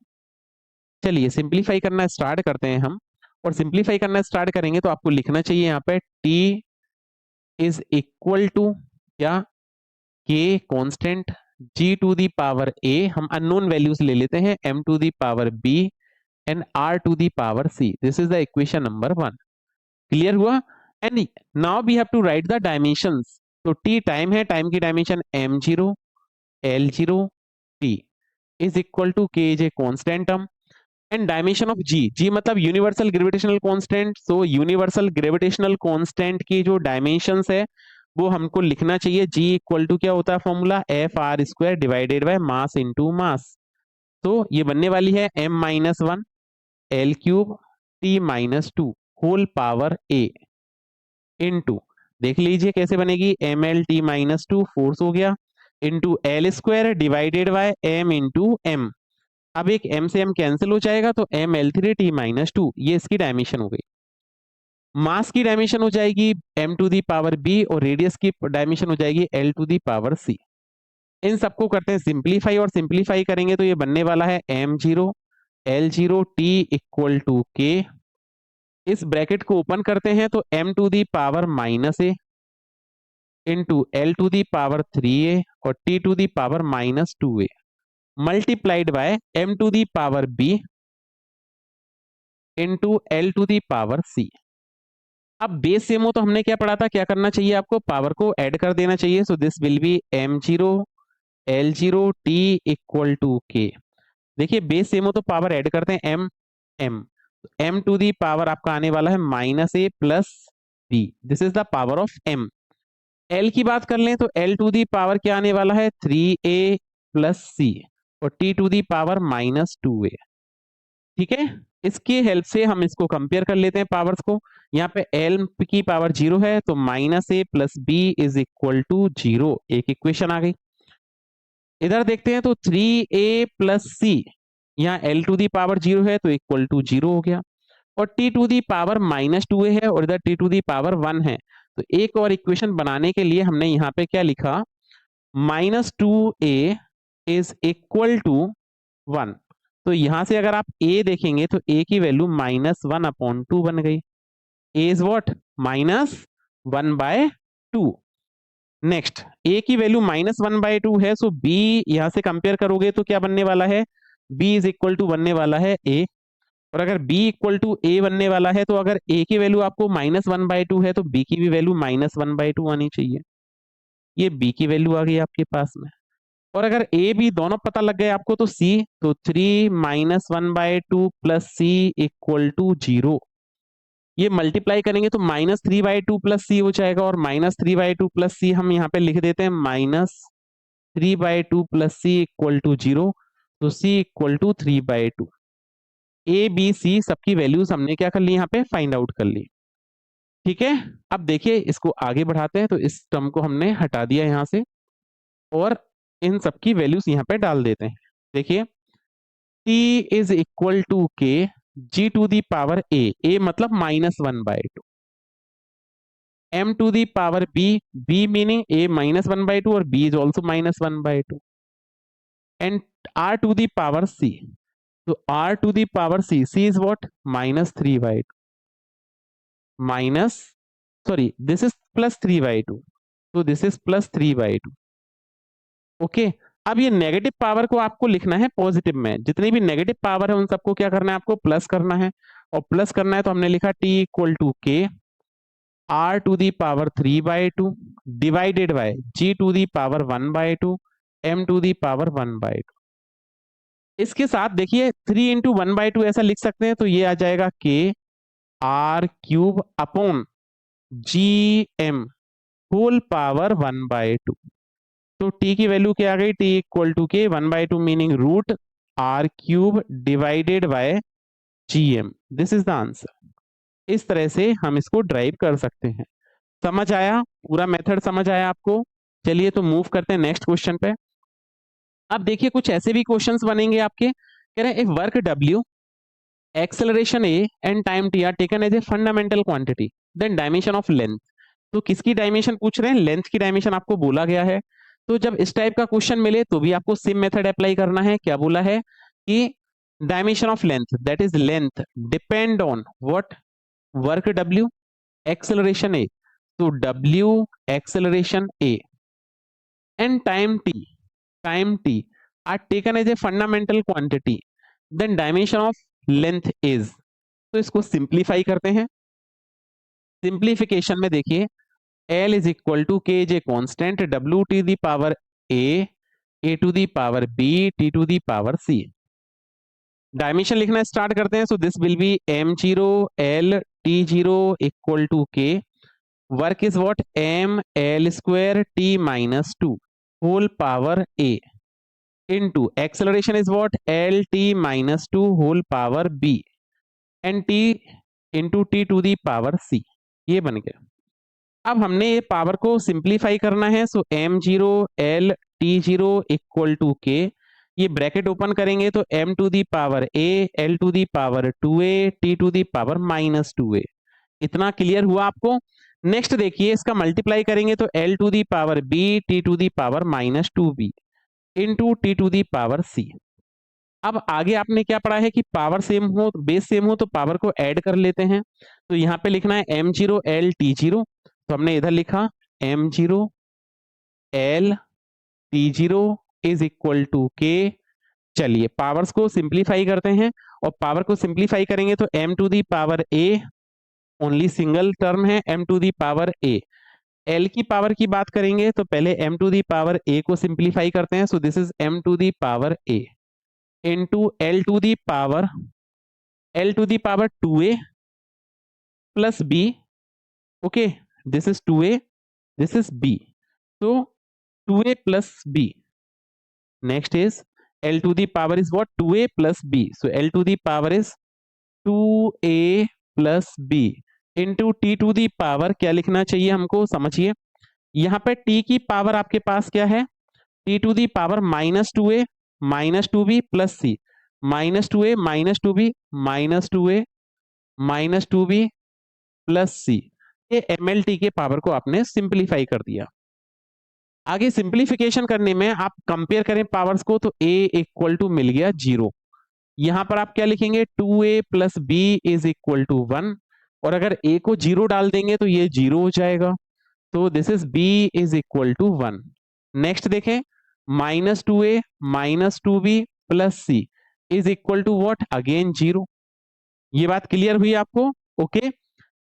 चलिए सिंप्लीफाई करना स्टार्ट करते हैं हम, और सिंप्लीफाई करना स्टार्ट करेंगे तो आपको लिखना चाहिए यहाँ पे टी इज इक्वल टू क्या, K constant, g to the power a, हम अननोन वैल्यूज ले लेते हैं, m to the power b and r to the power c। This is the equation number 1। Clear हुआ? And now we have to write the dimensions. तो t टाइम है, टाइम की dimension m0 l0 t is equal to k is a constant term, and dimension of g मतलब universal gravitational constant. So universal gravitational constant की जो डायमेंशंस है वो हमको लिखना चाहिए, g इक्वल टू क्या होता है formula, f r square divided by mass into mass. तो ये बनने वाली है m minus 1 l cube t minus 2 whole power a into, देख लीजिए कैसे बनेगी, m L T minus 2 force हो गया into L square divided by m into m। अब एक m से m कैंसिल हो जाएगा तो m l3 t माइनस 2, ये इसकी डायमेंशन हो गई। मास की डायमेंशन हो जाएगी m to the power b, और रेडियस की डायमेंशन हो जाएगी l to the power c। इन सबको करते हैं सिंप्लीफाई, और सिंप्लीफाई करेंगे तो ये बनने वाला है m0 l0 t equal to k। इस ब्रैकेट को ओपन करते हैं तो m to the power minus a into l to the power 3a और t to the power minus 2a multiplied by m to the power b into l to the power c। अब बेस सेम हो तो हमने क्या पढ़ा था, क्या करना चाहिए आपको, पावर को ऐड कर देना चाहिए। So this will be m0 l0 t equal to k। देखिए बेस सेम हो तो पावर ऐड करते हैं, m टू दी पावर आपका आने वाला है minus a plus b, this is the power of m। l की बात कर लें तो l टू दी पावर क्या आने वाला है 3a प्लस c, और t to the power minus 2a। ठीक है, इसकी हेल्प से हम इसको कंपेयर कर लेते हैं पावर्स को। यहाँ पे l की पावर 0 है तो minus a plus b is equal to 0, एक इक्वेशन आ गई। इधर देखते हैं तो 3a प्लस c, यहाँ l टू दी पावर 0 है तो इक्वल टू 0 हो गया, और t to the power minus 2a है और इधर t टू दी पावर 1 है। तो एक और इक्वेशन बनाने के लिए हमने यहाँ पे क्या लिखा, minus 2a is equal to 1। तो यहां से अगर आप a देखेंगे तो a की वैल्यू माइनस 1/2 बन गई। a is what, minus 1/2। Next a की वैल्यू माइनस 1/2 है, सो b यहां से कंपेयर करोगे तो क्या बनने वाला है, b इज इक्वल टू बनने वाला है a। और अगर b इक्वल टू a बनने वाला है तो अगर a की वैल्यू आपको माइनस 1/2 है तो b की भी वैल्यू माइनस 1/2 आनी चाहिए। ये b की वैल्यू आ गई आपके पास में। और अगर ए बी दोनों पता लग गए आपको तो सी, तो 3 - 1/2 प्लस सी इक्वल टू 0। ये मल्टीप्लाई करेंगे तो -3/2 प्लस सी हो जाएगा, और -3/2 प्लस सी हम यहाँ पे लिख देते हैं -3/2 प्लस सी इक्वल टू 0। तो C equal to 3/2। A B C सबकी वैल्यूज हमने क्या कर ली, यहाँ पे फाइंड आउट कर ली। ठीक है, अब देखिए इसको आगे बढ़ाते हैं। तो इस टर्म को हमने हटा दिया यहाँ से, और इन सबकी वैल्यूज यहाँ पे डाल देते हैं। देखिए t इज इक्वल टू के जी टू दी पावर ए मतलब -1/2, m to the power b meaning a -1/2 और b is also -1/2, and r to the power c। तो r to the power c is what, -3/2 minus, sorry this is +3/2, तो दिस इज +3/2। ओके, अब ये नेगेटिव पावर को आपको लिखना है पॉजिटिव में। जितनी भी नेगेटिव पावर है उन सबको क्या करना है, आपको प्लस करना है। और प्लस करना है तो हमने लिखा t equal to k r to the power 3/2 divided by g to the power 1/2 m to the power 1/2। इसके साथ देखिए 3 इंटू 1/2 ऐसा लिख सकते हैं, तो ये आ जाएगा k r cube upon g m whole power 1/2। तो t की वैल्यू क्या आ गई, t equal to K 1/2 meaning root r cube divided by G M. This is the answer. इस तरह से हम इसको ड्राइव कर सकते हैं। समझ आया, पूरा मेथड समझ आया आपको? चलिए तो मूव करते हैं नेक्स्ट क्वेश्चन पे। अब देखिए कुछ ऐसे भी क्वेश्चंस बनेंगे आपके, कह रहे हैं if work W, acceleration A and time T are taken as a fundamental quantity, then dimension of length. तो किसकी डायमेंशन पूछ रहे हैं, लेंथ की डायमेंशन आपको बोला गया है। तो जब इस टाइप का क्वेश्चन मिले तो भी आपको सेम मेथड अप्लाई करना है। क्या बोला है कि dimension of length, that is length depend on what, work W, acceleration A। तो W acceleration A and time t are taken as a fundamental quantity, then dimension of length is। तो इसको सिंप्लीफाई करते हैं। सिंप्लीफिकेशन में देखिए L is equal to K J constant, W to the power A to the power B, T to the power C। Dimension लिखना स्टार्ट करते हैं। So this will be m0 L T0 equal to K, work is what, m L square T minus 2 whole power A into acceleration is what, LT minus 2 whole power B and T into T to the power C। ये बन गया। अब हमने ये पावर को सिंप्लीफाई करना है। सो m0 L T0 equal to के, ये ब्रैकेट ओपन करेंगे तो m to the power A L to the power 2A T to the power -2A। इतना क्लियर हुआ आपको? नेक्स्ट देखिए इसका मल्टीप्लाई करेंगे तो L to the power B T to the power -2B into T to the power C. अब आगे आपने क्या पढ़ा है कि पावर सेम हो, बेस सेम हो तो पावर को ऐड कर लेते हैं। तो यहाँ पे लिखना है m0 L T0, तो हमने इधर लिखा m0 L T0 is equal to के। चलिए पावर्स को सिंप्लीफाई करते हैं, और पावर को सिंप्लीफाई करेंगे तो m to the power a, only single term है m to the power a। L की पावर की बात करेंगे तो पहले m to the power a को सिंप्लीफाई करते हैं। So this is m to the power a into L to the power 2a plus b। Okay, this is 2a, this is b, तो 2a plus b। Next is L to the power is what, 2a plus b। So L to the power is 2a plus b into T to the power, क्या लिखना चाहिए हमको, समझिए यहाँ पे t की पावर आपके पास क्या है, T to the power -2a -2b plus c, -2a -2b -2a -2b plus c। ये mlt के पावर को आपने सिंप्लीफाई कर दिया। आगे सिंप्लीफिकेशन करने में आप कंपेयर करें पावर्स को, तो a इक्वल टू मिल गया 0। यहां पर आप क्या लिखेंगे, 2a plus b is equal to 1, और अगर a को 0 डाल देंगे तो ये 0 हो जाएगा। तो this is b is equal to 1। Next देखें, -2a -2b plus c is equal to what, again 0। ये बात क्लियर हुई आपको? ओके,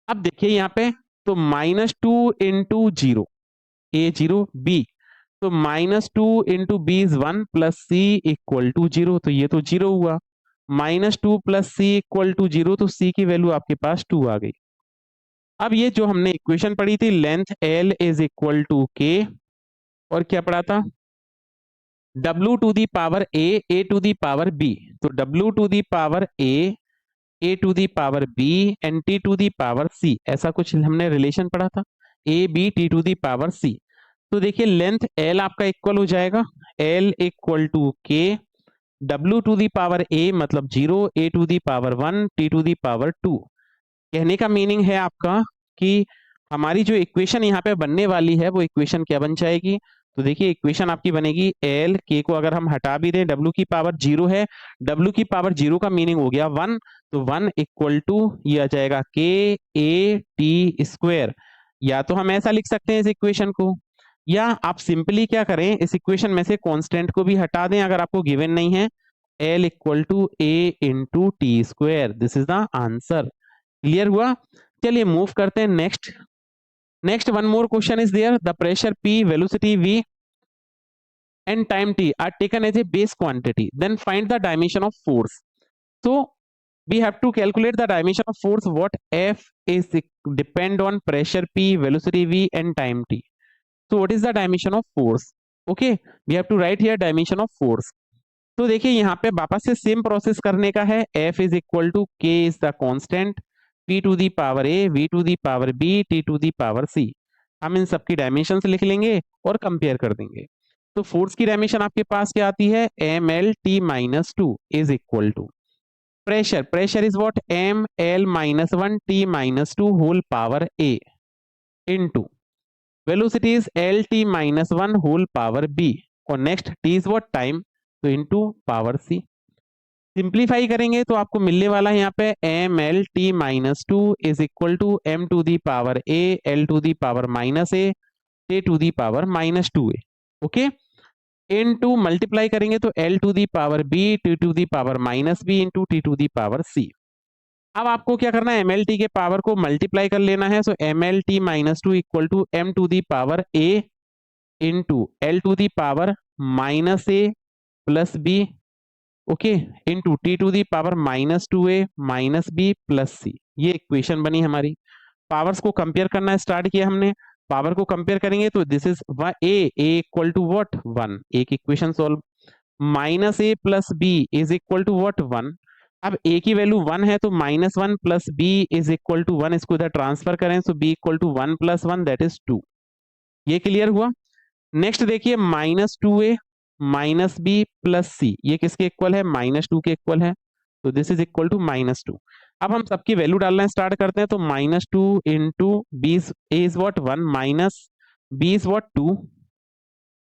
अब देखिए यहाँ पे, तो -2 इंटू 0 a 0 b, तो -2 into B is 1 plus C equal to 0, तो ये तो 0 हुआ। -2 प्लस सी इक्वल टू 0, तो सी की वैल्यू आपके पास 2 आ गई। अब ये जो हमने इक्वेशन पढ़ी थी, length L is equal to K, और क्या पढ़ा था, W to the power A to the power B, तो W to the power A to the power B and T to the power C, ऐसा कुछ हमने रिलेशन पढ़ा था, A B T to the power C. तो देखिए लेंथ एल आपका इक्वल हो जाएगा L equal to K, W to the power A मतलब 0, A to the power 1, T to the power 2। कहने का मीनिंग है आपका कि हमारी जो इक्वेशन यहाँ पे बनने वाली है वो इक्वेशन क्या बन जाएगी, तो देखिए इक्वेशन आपकी बनेगी एल के को अगर हम हटा भी दें, W की पावर 0 है, W की पावर 0 का मीनिंग हो गया 1, तो 1 इक्वल टू ये आ जाएगा के ए टी स्क्वायर। या तो हम ऐसा लिख सकते हैं इस इक्वेशन को, या आप सिंपली क्या करें, इस इक्वेशन में से कांस्टेंट को भी हटा दें अगर आपको गिवन नहीं है, L equal to A into T square, this is the answer. Clear हुआ? चलिए मूव करते हैं next one more question is there, the pressure P, velocity V and time t are taken as a base quantity, then find the dimension of force. So we have to calculate the dimension of force, what F is depend on pressure P, velocity V and time t. So what is the dimension of force? Okay, we have to write here dimension of force. तो देखिए यहाँ पे वापस से सेम प्रोसेस करने का है, F is equal to K is the constant, P to the power A, V to the power B, T to the power C। हम इन सबकी डायमेंशंस लिख लेंगे और कंपेयर कर देंगे। तो फोर्स की डायमेंशन आपके पास क्या आती है, MLT minus 2 is equal to pressure is what, ML minus 1 T minus 2 whole power A into velocity is LT minus 1 whole power B, और next T is what, time, तो इनटू पावर C। सिंप्लीफाई करेंगे तो आपको मिलने वाला है यहाँ पे MLT minus 2 is equal to M to the power A, L to the power minus A, T to the power minus 2A। Okay, into multiply करेंगे तो L to the power B, T to the power minus B into T to the power C। अब आपको क्या करना है, MLT के पावर को मल्टीप्लाई कर लेना है, so MLT minus 2 equal to M to the power A into L to the power minus A plus B, okay, into T to the power minus 2A minus B plus C। ये इक्वेशन बनी हमारी। पावर्स को कंपेयर करना स्टार्ट किया हमने, पावर को कंपेयर करेंगे तो this is A equal to what 1, एक equation solve, minus A plus B is equal to what 1। अब A की वैल्यू 1 है तो minus 1 plus B is equal to 1, इसको इधर ट्रांसफर करें so B equal to 1 plus 1 that is 2। ये क्लियर हुआ? नेक्स्ट देखिए minus 2A minus B plus C, ये किसके इक्वल है, माइनस 2 के इक्वल है, तो this is equal to minus 2। अब हम सबकी वैल्यू डालना स्टार्ट करते हैं, तो minus 2 into B is what 1 minus B is what 2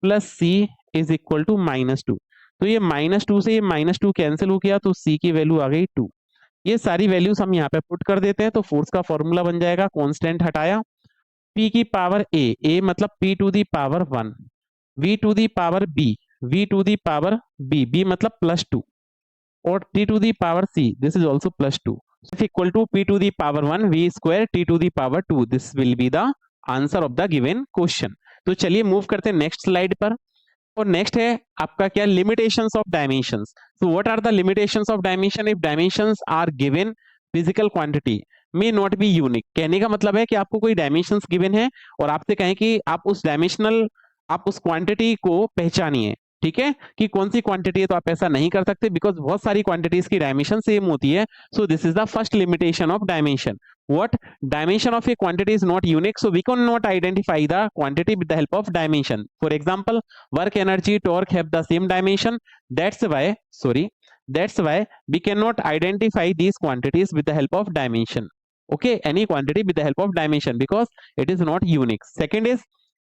plus C is equal to minus 2। तो ये माइनस 2 से ये माइनस 2 कैंसिल हो गया, तो सी की वैल्यू आ गई 2। ये सारी वैल्यूज हम यहाँ पे पुट कर देते हैं, तो फोर्स का फॉर्मूला बन जाएगा, कांस्टेंट हटाया, P की पावर A मतलब P to the power 1, V to the power B, V to the power B मतलब प्लस 2, और T to the power C, this is also plus 2, equal to P to the power 1 V square T to the power 2, this will be the answer of the given question. तो चलिए मूव करते हैं नेक्स्ट स्लाइड पर, और नेक्स्ट है आपका क्या, limitations of dimensions. So what are the limitations of dimension, if dimensions are given physical quantity may not be unique. कहने का मतलब है कि आपको कोई डायमेंशंस गिवन है और आपसे कहें कि आप उस आप उस क्वांटिटी को पहचानिए, ठीक है, कि कौन सी क्वांटिटी है, तो आप ऐसा नहीं कर सकते बिकॉज बहुत सारी क्वांटिटीज की डायमेंशन सेम होती है। सो this is the first limitation of dimension, what dimension of a quantity is not unique, so we cannot identify the quantity with the help of dimension. For example, work, energy, torque have the same dimension, that's why we cannot identify these quantities with the help of dimension, okay, any quantity with the help of dimension because it is not unique. Second is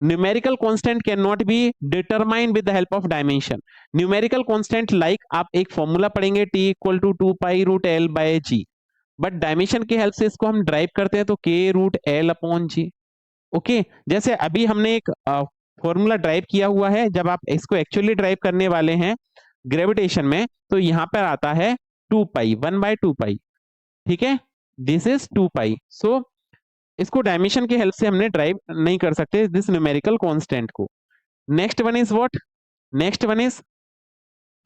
numerical constant cannot be determined with the help of dimension. Numerical constant like आप एक फॉर्मूला पढ़ेंगे t equal to 2 pi root l by g, but dimension की हेल्प से इसको हम ड्राइव करते हैं तो k रूट एल अपॉन जी। ओके, जैसे अभी हमने एक फॉर्मूला ड्राइव किया हुआ है, जब आप इसको एक्चुअली ड्राइव करने वाले हैं ग्रेविटेशन में तो यहां पर आता है 2 पाई 1/2 पाई, ठीक है, दिस इज 2 पाई। सो इसको डायमेंशन की हेल्प से हमने ड्राइव नहीं कर सकते दिस न्यूमेरिकल कांस्टेंट को। Next one is what? Next one is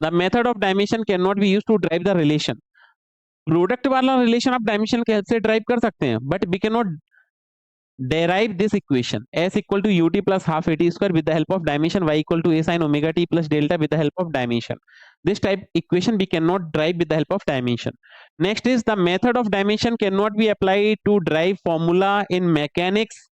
the method of dimension can not be use to drive the relation. Product वाला रिलेशन आप डायमेंशन के हेल्प से ड्राइव कर सकते हैं, but we can not derive this equation s equal to ut plus half at square with the help of dimension y equal to a sin omega t plus delta with the help of dimension. This type equation we cannot derive with the help of dimension. Next is the method of dimension cannot be applied to derive formula in mechanics.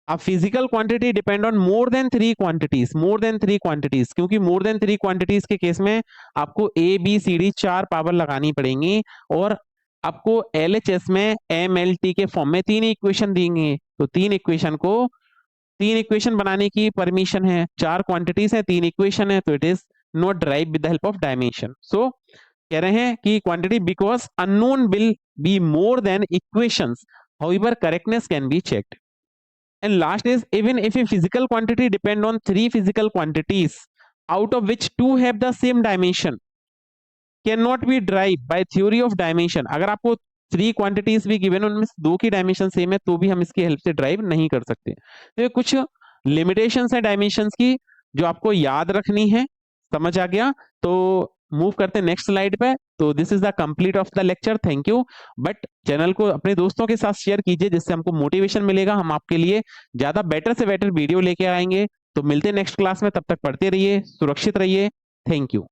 A physical quantity depend on more than three quantities, क्योंकि more than three quantities के केस में आपको a b c d 4 power लगानी पड़ेंगी, और आपको LHS में MLT के फॉर्म में 3 इक्वेशन देंगे, तो 3 इक्वेशन बनाने की परमिशन है, 4 क्वांटिटीज है, 3 इक्वेशन है, तो it is not derive with the help of dimension. So कह रहे हैं कि quantity because unknown will be more than equations, however correctness can be checked. And last is even if a physical quantity depend on 3 physical quantities out of which 2 have the same dimension can not be derive by theory of dimension. अगर आपको 3 क्वांटिटीज भी गिवन, उनमें 2 की डायमेंशन सेम है, तो भी हम इसकी हेल्प से ड्राइव नहीं कर सकते। तो ये कुछ लिमिटेशंस है डायमेंशंस की जो आपको याद रखनी है। समझ आ गया? तो मूव करते हैं नेक्स्ट स्लाइड पे। तो this is the complete of the lecture, thank you. But channel को अपने दोस्तों के साथ शेयर कीजिए, जिससे हमको मोटिवेशन मिलेगा, हम आपके लिए ज्यादा बेटर से बेटर वीडियो लेके आएंगे। तो मिलते हैं नेक्स्ट क्लास में, तब तक पढ़ते रहिए, सुरक्षित रहिए, थैंक यू।